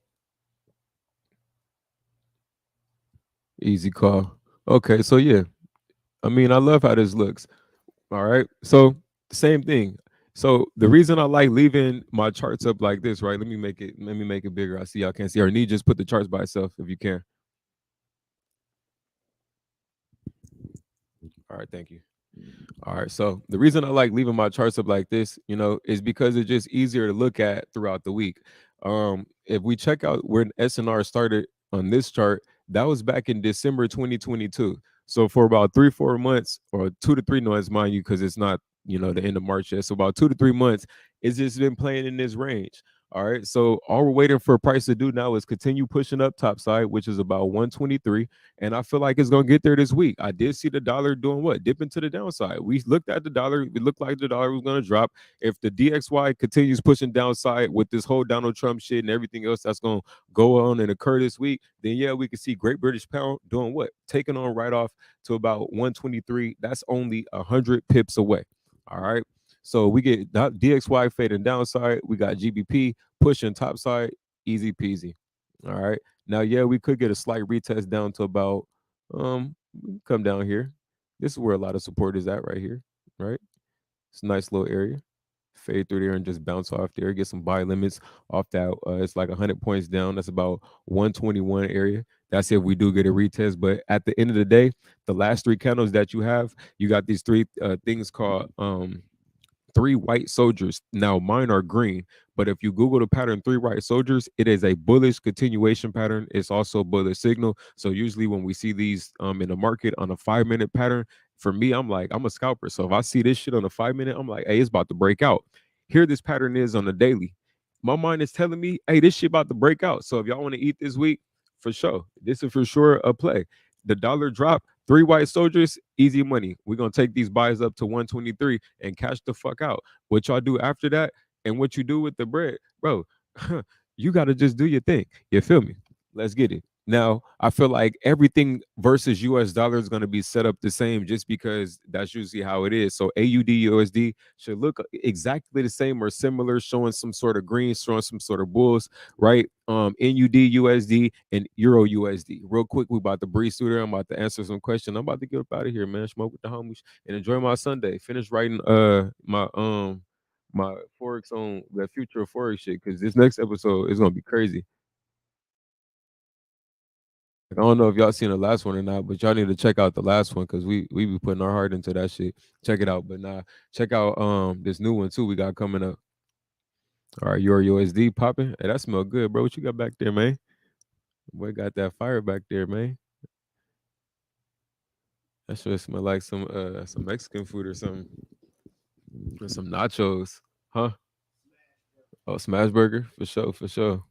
easy call. Okay, so yeah, I mean, I love how this looks. All right. So same thing. So the reason I like leaving my charts up like this, right? Let me make it bigger. I see y'all can't see. Or need just put the charts by itself if you can. All right, thank you. All right. So the reason I like leaving my charts up like this, is because it's just easier to look at throughout the week. If we check out where SNR started on this chart, that was back in December 2022. So for about 3-4 months, or 2 to 3 months, mind you, because it's not the end of March yet. So about 2 to 3 months, it's just been playing in this range. All right. So all we're waiting for price to do now is continue pushing up topside, which is about 123. And I feel like it's gonna get there this week. I did see the dollar doing what? Dipping to the downside. We looked at the dollar, it looked like the dollar was gonna drop. If the DXY continues pushing downside with this whole Donald Trump shit and everything else that's gonna go on and occur this week, then yeah, we can see Great British Pound doing what? Taking on right off to about 123. That's only 100 pips away. All right. So we get DXY fading downside. We got GBP pushing topside, easy peasy. All right. Now, yeah, we could get a slight retest down to about come down here. This is where a lot of support is at right here. Right. It's a nice little area. Fade through there and just bounce off there. Get some buy limits off that. It's like 100 points down. That's about 121 area. That's if we do get a retest. But at the end of the day, the last three candles that you have, you got these three things called three white soldiers. Now mine are green, but if you Google the pattern three white soldiers, it is a bullish continuation pattern. It's also a bullish signal. So usually when we see these in the market on a 5 minute pattern, for me, I'm like, I'm a scalper. So if I see this shit on a 5 minute, I'm like, hey, it's about to break out. Here this pattern is on the daily. My mind is telling me, hey, this shit about to break out. So if y'all want to eat this week, for sure. This is for sure a play. The dollar drop, three white soldiers, easy money. We're gonna take these buys up to 123 and cash the fuck out. What y'all do after that and what you do with the bread, bro, you gotta just do your thing. You feel me? Let's get it. Now, I feel like everything versus US dollar is going to be set up the same just because that's usually how it is. So AUD USD should look exactly the same or similar, showing some sort of green, showing some sort of bulls, right? NUD USD and Euro USD. Real quick, we about to breeze through there. I'm about to answer some questions. I'm about to get up out of here, man. Smoke with the homies and enjoy my Sunday. Finish writing my Forex on the future of Forex shit because this next episode is gonna be crazy. I don't know if y'all seen the last one or not, but y'all need to check out the last one because we be putting our heart into that shit. Check it out. But nah, check out this new one too we got coming up. All right, your USD popping. Hey, that smell good, bro. What you got back there, man? Boy, got that fire back there, man. That sure smell like some Mexican food or something. Or some nachos. Huh? Oh, smash burger? For sure, for sure.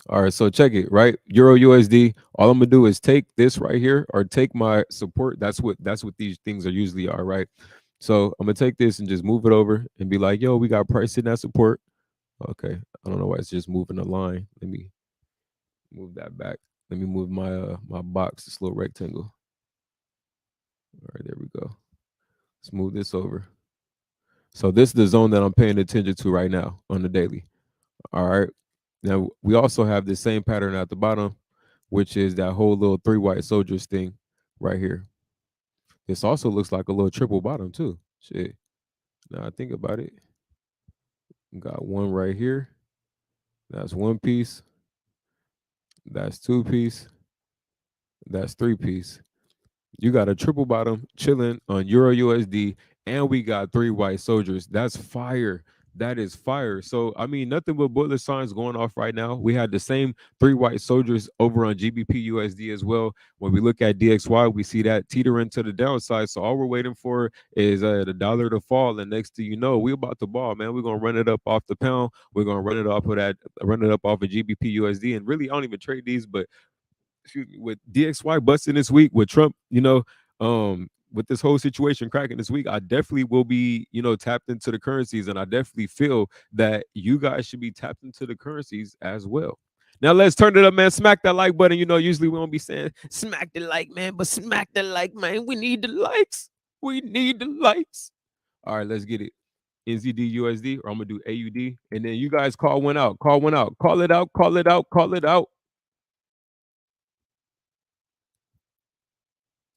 All right, so check it, right? Euro USD. All I'm gonna do is take this right here or take my support. That's what these things are usually are, right? So I'm gonna take this and just move it over and be like, yo, we got price in that support. Okay. I don't know why it's just moving the line. Let me move that back. Let me move my box, this little rectangle. All right, there we go. Let's move this over. So this is the zone that I'm paying attention to right now on the daily. All right. Now we also have the same pattern at the bottom, which is that whole little three white soldiers thing right here. This also looks like a little triple bottom too. Shit. Now I think about it. Got one right here. That's one piece. That's two piece. That's three piece. You got a triple bottom chilling on Euro USD, and we got three white soldiers. That's fire. That is fire. So I mean, nothing but bullet signs going off right now. We had the same three white soldiers over on GBP USD as well. When we look at DXY, we see that teetering to the downside. So all we're waiting for is the dollar to fall, and next thing you know, we about to ball, man. We're gonna run it up off the pound. We're gonna run it up off of GBP USD, and really, I don't even trade these, but excuse me, with DXY busting this week, with Trump, with this whole situation cracking this week, I definitely will be, tapped into the currencies, and I definitely feel that you guys should be tapped into the currencies as well. Now let's turn it up, man. Smack that like button. Usually we don't be saying smack the like, man, but smack the like, man. We need the likes. We need the likes. All right, let's get it. NZD USD, or I'm gonna do AUD, and then you guys call one out. Call one out. Call it out. Call it out. Call it out.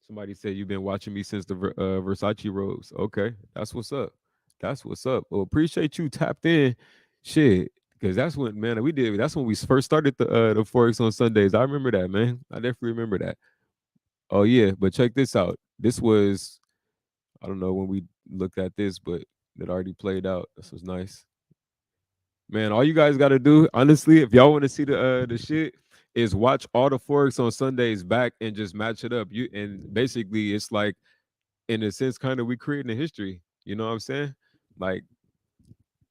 Somebody said you've been watching me since the Versace robes. Okay, that's what's up. That's what's up. Well, appreciate you tapped in, shit, because that's when, man, we did. That's when we first started the Forex on Sundays. I remember that, man. I definitely remember that. Oh yeah, but check this out. This was, I don't know when we looked at this, but it already played out. This was nice, man. All you guys got to do, honestly, if y'all want to see the shit, is watch all the Forex on Sundays back and just match it up. You and basically it's like, in a sense, kind of we creating a history. You know what I'm saying? Like,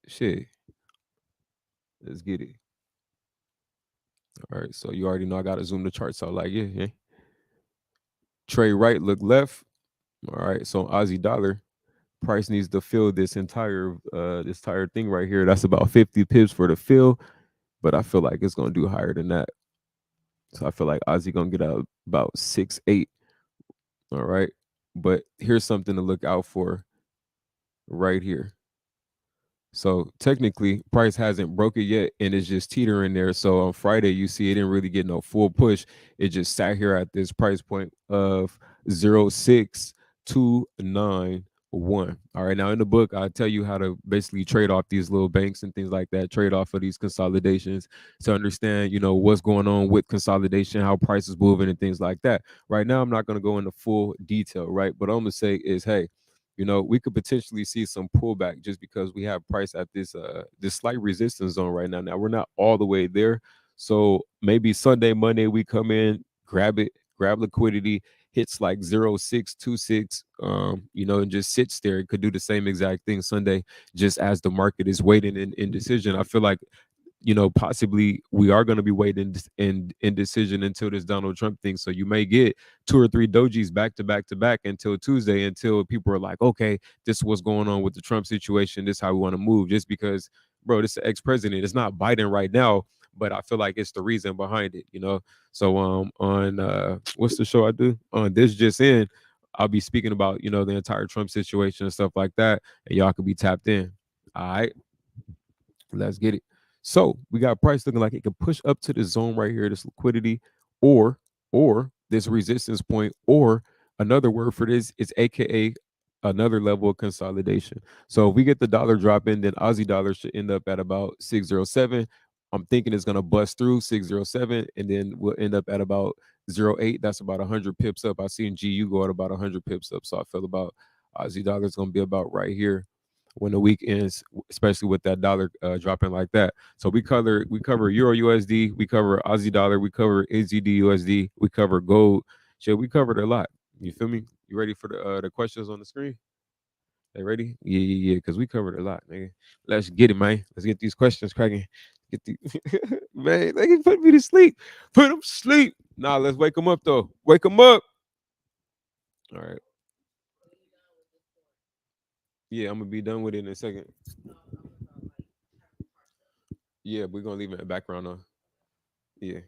shit. Let's get it. All right, so you already know I gotta zoom the charts out like yeah. Trade right, look left. All right, so Aussie dollar price needs to fill this entire thing right here. That's about 50 pips for the fill, but I feel like it's gonna do higher than that. So I feel like Aussie gonna get out about 6-8. All right, but here's something to look out for right here. So technically, price hasn't broke it yet, and it's just teetering there. So on Friday, you see it didn't really get no full push. It just sat here at this price point of 0.6291. All right, now in the book, I tell you how to basically trade off these little banks and things like that, trade off of these consolidations to understand, what's going on with consolidation, how price is moving, and things like that. Right now, I'm not going to go into full detail, right? But all I'm gonna say is, hey, we could potentially see some pullback just because we have price at this slight resistance zone right now. Now we're not all the way there. So maybe Sunday, Monday, we come in, grab it, grab liquidity, hits like 0.626, and just sits there. It could do the same exact thing Sunday, just as the market is waiting in indecision. I feel like possibly we are going to be waiting in indecision until this Donald Trump thing. So you may get two or three dojis back to back to back until Tuesday, until people are like, okay, this is what's going on with the Trump situation. This is how we want to move. Just because, bro, this is the ex-president. It's not Biden right now, but I feel like it's the reason behind it. So on what's the show I do? On This Just In, I'll be speaking about, the entire Trump situation and stuff like that. And y'all could be tapped in. All right. Let's get it. So we got price looking like it can push up to this zone right here, this liquidity, or this resistance point, or another word for this is AKA another level of consolidation. So if we get the dollar dropping, then Aussie dollar should end up at about 607. I'm thinking it's gonna bust through 607, and then we'll end up at about 0.8. That's about 100 pips up. I seen GU go at about 100 pips up. So I feel about Aussie dollar is gonna be about right here when the week ends, especially with that dollar dropping like that. So we cover Euro USD, we cover Aussie dollar, we cover AZD USD, we cover gold. Shit, we covered a lot. You feel me? You ready for the questions on the screen? They ready? Yeah. Because we covered a lot, nigga. Let's get it, man. Let's get these questions cracking. Get the man. They can put me to sleep. Put them to sleep. Nah, let's wake them up though. Wake them up. All right. Yeah, I'm gonna be done with it in a second. Yeah, we're gonna leave it in the background on. Yeah.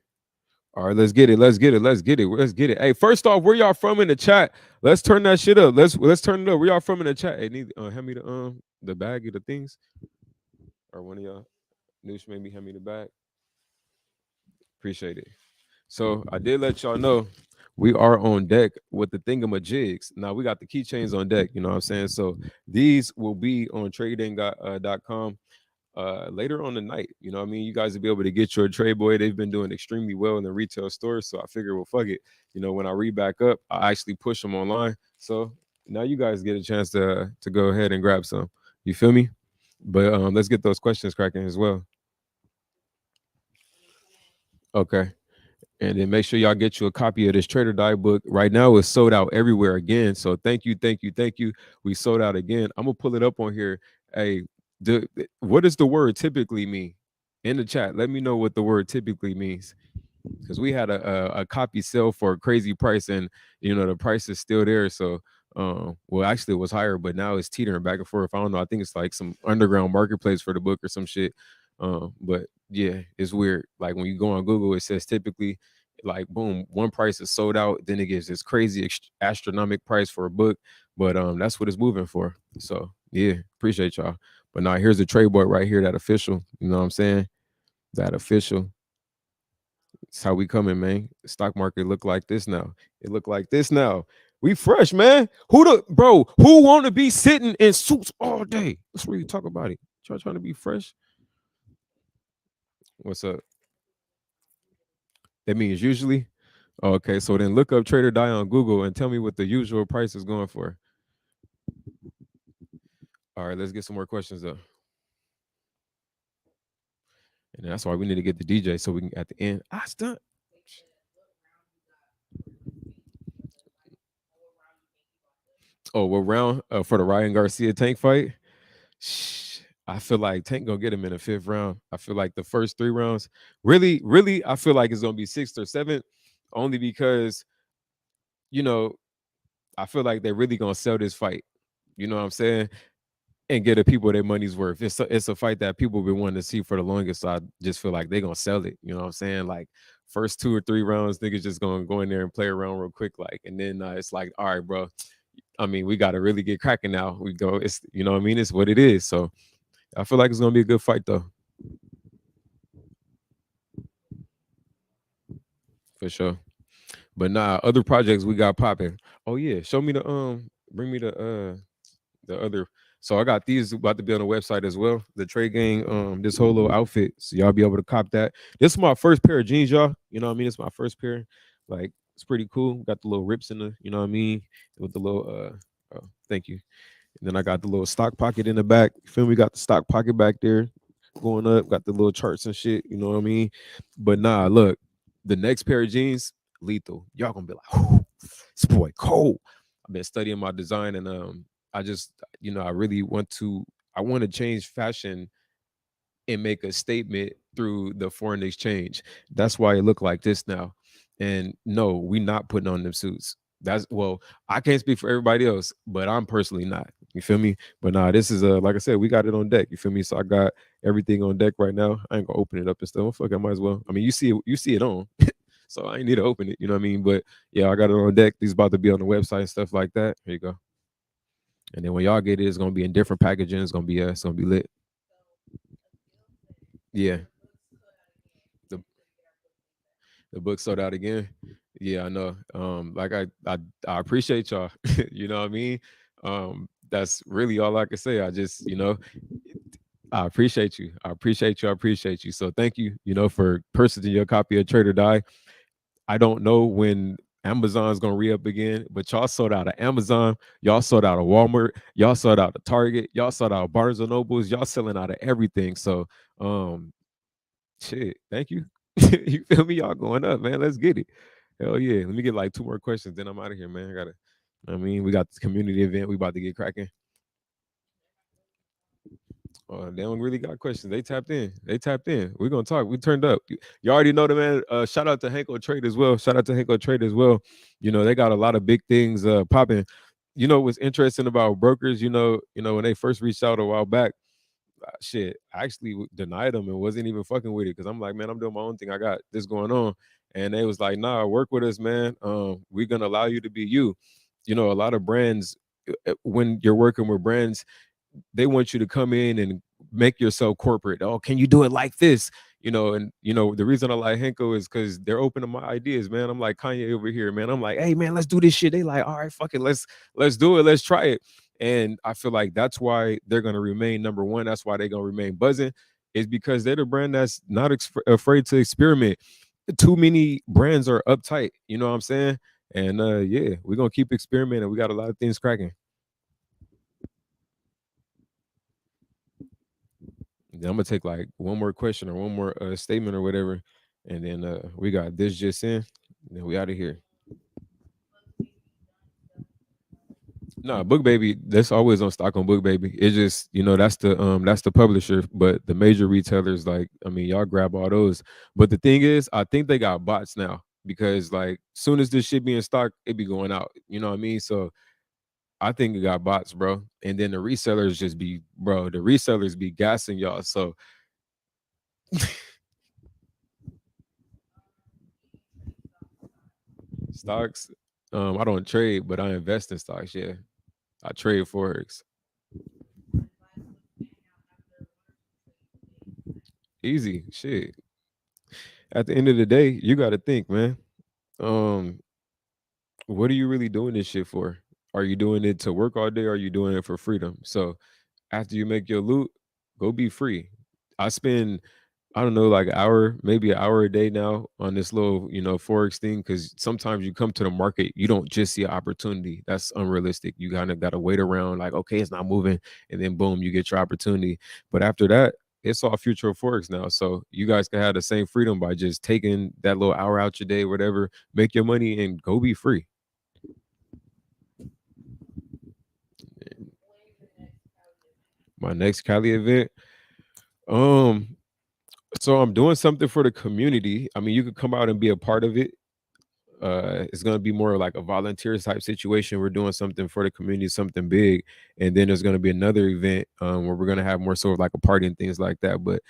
All right, let's get it. Let's get it. Let's get it. Let's get it. Hey, first off, where y'all from in the chat? Let's turn that shit up. Let's turn it up. Where y'all from in the chat? Hey, need hand me the bag of the things, or one of y'all. Noosh, maybe hand me the bag. Appreciate it. So I did let y'all know we are on deck with the thingamajigs. Now we got the keychains on deck. You know what I'm saying? So these will be on trading.com later on the night. You know what I mean? You guys will be able to get your trade boy. They've been doing extremely well in the retail stores. So I figure, well, fuck it. When I read back up, I actually push them online. So now you guys get a chance to go ahead and grab some. You feel me? But let's get those questions cracking as well. Okay. And then make sure y'all get you a copy of this Trader Die book. Right now, it's sold out everywhere again. So thank you, thank you, thank you. We sold out again. I'm gonna pull it up on here. Hey, what does the word typically mean? In the chat, let me know what the word typically means. Because we had a copy sell for a crazy price, and the price is still there. So well, actually it was higher, but now it's teetering back and forth. I don't know. I think it's like some underground marketplace for the book or some shit. But yeah, it's weird. Like when you go on Google, it says typically like boom, one price is sold out, then it gives this crazy astronomical price for a book. But that's what it's moving for. So yeah, appreciate y'all. But now here's the trade board right here, that official. You know what I'm saying? That official. It's how we coming, man. The stock market look like this now. It look like this now. We fresh, man. Who want to be sitting in suits all day? Let's really talk about it. Y'all trying to be fresh? What's up? That means usually. Oh, okay, so then look up Trader Die on Google and tell me what the usual price is going for. All right, let's get some more questions up. And that's why we need to get the DJ so we can at the end. Stunt. Oh, what round for the Ryan Garcia tank fight? Shh. I feel like Tank gonna get him in the fifth round. I feel like the first three rounds, really, really, I feel like it's gonna be sixth or seventh, only because you know I feel like they're really gonna sell this fight. You know what I'm saying? And get the people their money's worth. It's a fight that people been wanting to see for the longest. So I just feel like they're gonna sell it. You know what I'm saying? Like first two or three rounds, niggas just gonna go in there and play around real quick, like, and then it's like, all right, bro. I mean, we got to really get cracking now. We go, it's you know what I mean. It's what it is. So I feel like it's gonna be a good fight though, for sure. But nah, other projects we got popping. Oh yeah, show me the bring me the other. So I got these about to be on the website as well. The Trade Gang, this whole little outfit, so y'all be able to cop that. This is my first pair of jeans, y'all. You know what I mean? It's my first pair. Like it's pretty cool. Got the little rips in the, you know what I mean, with the little thank you. And then I got the little stock pocket in the back. You feel me? Got the stock pocket back there going up. Got the little charts and shit. You know what I mean? But nah, look, the next pair of jeans, lethal. Y'all gonna be like, "Whew, this boy cold." I've been studying my design and I just, I really I want to change fashion and make a statement through the foreign exchange. That's why it look like this now. And no, we not putting on them suits. That's well, I can't speak for everybody else, but I'm personally not. You feel me? But nah, this is like I said, we got it on deck. You feel me? So I got everything on deck right now. I ain't gonna open it up and stuff. Fuck, I might as well. I mean, you see it on. So I ain't need to open it. You know what I mean? But yeah, I got it on deck. These about to be on the website and stuff like that. Here you go. And then when y'all get it, it's gonna be in different packaging. It's gonna be lit. Yeah. The the book sold out again. Yeah, I know. I appreciate y'all. You know what I mean? That's really all I can say. I just, I appreciate you. I appreciate you. I appreciate you. So thank you, for purchasing your copy of Trade or Die. I don't know when Amazon's gonna re-up again, but y'all sold out of Amazon, y'all sold out of Walmart, y'all sold out of Target, y'all sold out of Barnes and Nobles, y'all selling out of everything. So shit, thank you. You feel me? Y'all going up, man. Let's get it. Hell yeah. Let me get like two more questions, then I'm out of here, man. I mean, we got this community event. We about to get cracking. They don't really got questions. They tapped in. They tapped in. We're gonna talk. We turned up. You already know the man. Shout out to Hanko Trade as well. Shout out to Hanko Trade as well. They got a lot of big things popping. What's interesting about brokers, when they first reached out a while back, shit, I actually denied them and wasn't even fucking with it because I'm like, man, I'm doing my own thing. I got this going on. And they was like, nah, work with us, man. We're gonna allow you to be you. A lot of brands, when you're working with brands, they want you to come in and make yourself corporate. Oh, can you do it like this? And the reason I like Henko is because they're open to my ideas, man. I'm like Kanye over here, man. I'm like, hey man, let's do this shit. They like, all right, fuck it, let's do it, let's try it. And I feel like that's why they're gonna remain number one. That's why they're gonna remain buzzing, is because they're the brand that's not afraid to experiment. Too many brands are uptight, you know what I'm saying? And yeah, we're gonna keep experimenting. We got a lot of things cracking. Then I'm gonna take like one more question or one more statement or whatever, and then we got this just in. Then we out of here. No, Book Baby, that's always on stock on Book Baby. It's just, that's the publisher, but the major retailers, like, I mean, y'all grab all those. But the thing is, I think they got bots now because like soon as this shit be in stock, it be going out. You know what I mean? So I think it got bots, bro. And then the resellers just be, bro, the resellers be gassing y'all. So stocks, I don't trade, but I invest in stocks. Yeah, I trade Forex. Easy shit. At the end of the day, you got to think, man. Um, what are you really doing this shit for? Are you doing it to work all day? Or are you doing it for freedom? So after you make your loot, go be free. I spend, I don't know, like an hour, maybe an hour a day now on this little, Forex thing. Because sometimes you come to the market, you don't just see an opportunity. That's unrealistic. You kind of got to wait around, like, okay, it's not moving, and then boom, you get your opportunity. But after that, it's all future of Forex now. So you guys can have the same freedom by just taking that little hour out your day, whatever, make your money and go be free. My next Cali event. Um, so I'm doing something for the community. I mean, you could come out and be a part of it. It's gonna be more like a volunteer type situation. We're doing something for the community, something big, and then there's gonna be another event where we're gonna have more sort of like a party and things like that. But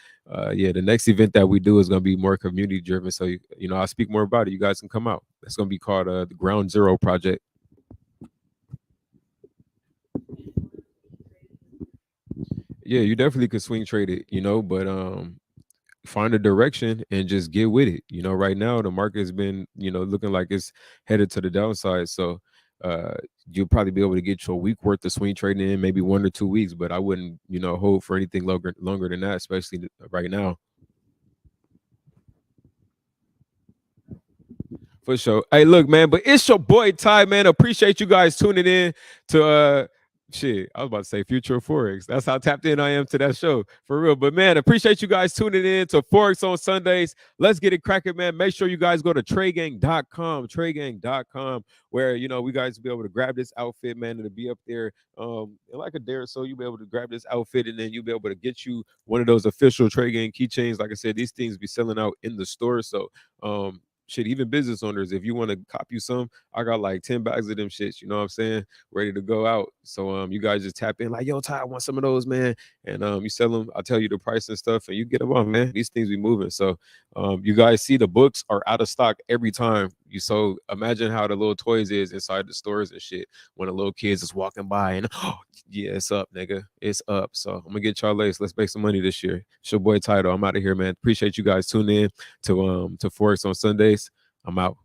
yeah, the next event that we do is gonna be more community driven. So you know, I'll speak more about it. You guys can come out. It's gonna be called the Ground Zero Project. Yeah, you definitely could swing trade it, you know, but find a direction and just get with it. You know, right now the market has been, you know, looking like it's headed to the downside. So uh you'll probably be able to get your week worth of swing trading in maybe 1 or 2 weeks, but I wouldn't, you know, hold for anything longer than that, especially right now. For sure. Hey, look, man, but it's your boy Ty, man. Appreciate you guys tuning in to shit. I was about to say Future of Forex. That's how tapped in I am to that show. For real. But man, appreciate you guys tuning in to Forex on Sundays. Let's get it cracking, man. Make sure you guys go to TradeGang.com, where you know we guys will be able to grab this outfit, man, and to be up there in like a day or so. You'll be able to grab this outfit and then you'll be able to get you one of those official Trade Gang keychains. Like I said, these things be selling out in the store. So shit, even business owners, if you want to cop you some, I got like 10 bags of them shits, you know what I'm saying? Ready to go out. So you guys just tap in like, yo, Ty, I want some of those, man. And you sell them, I'll tell you the price and stuff, and you get them off, man. These things be moving. So you guys see the books are out of stock every time. You so imagine how the little toys is inside the stores and shit when the little kids is walking by and oh yeah, it's up, nigga. It's up. So I'm gonna get y'all lace. Let's make some money this year. It's your boy Title. I'm out of here, man. Appreciate you guys tuning in to Forex on Sundays. I'm out.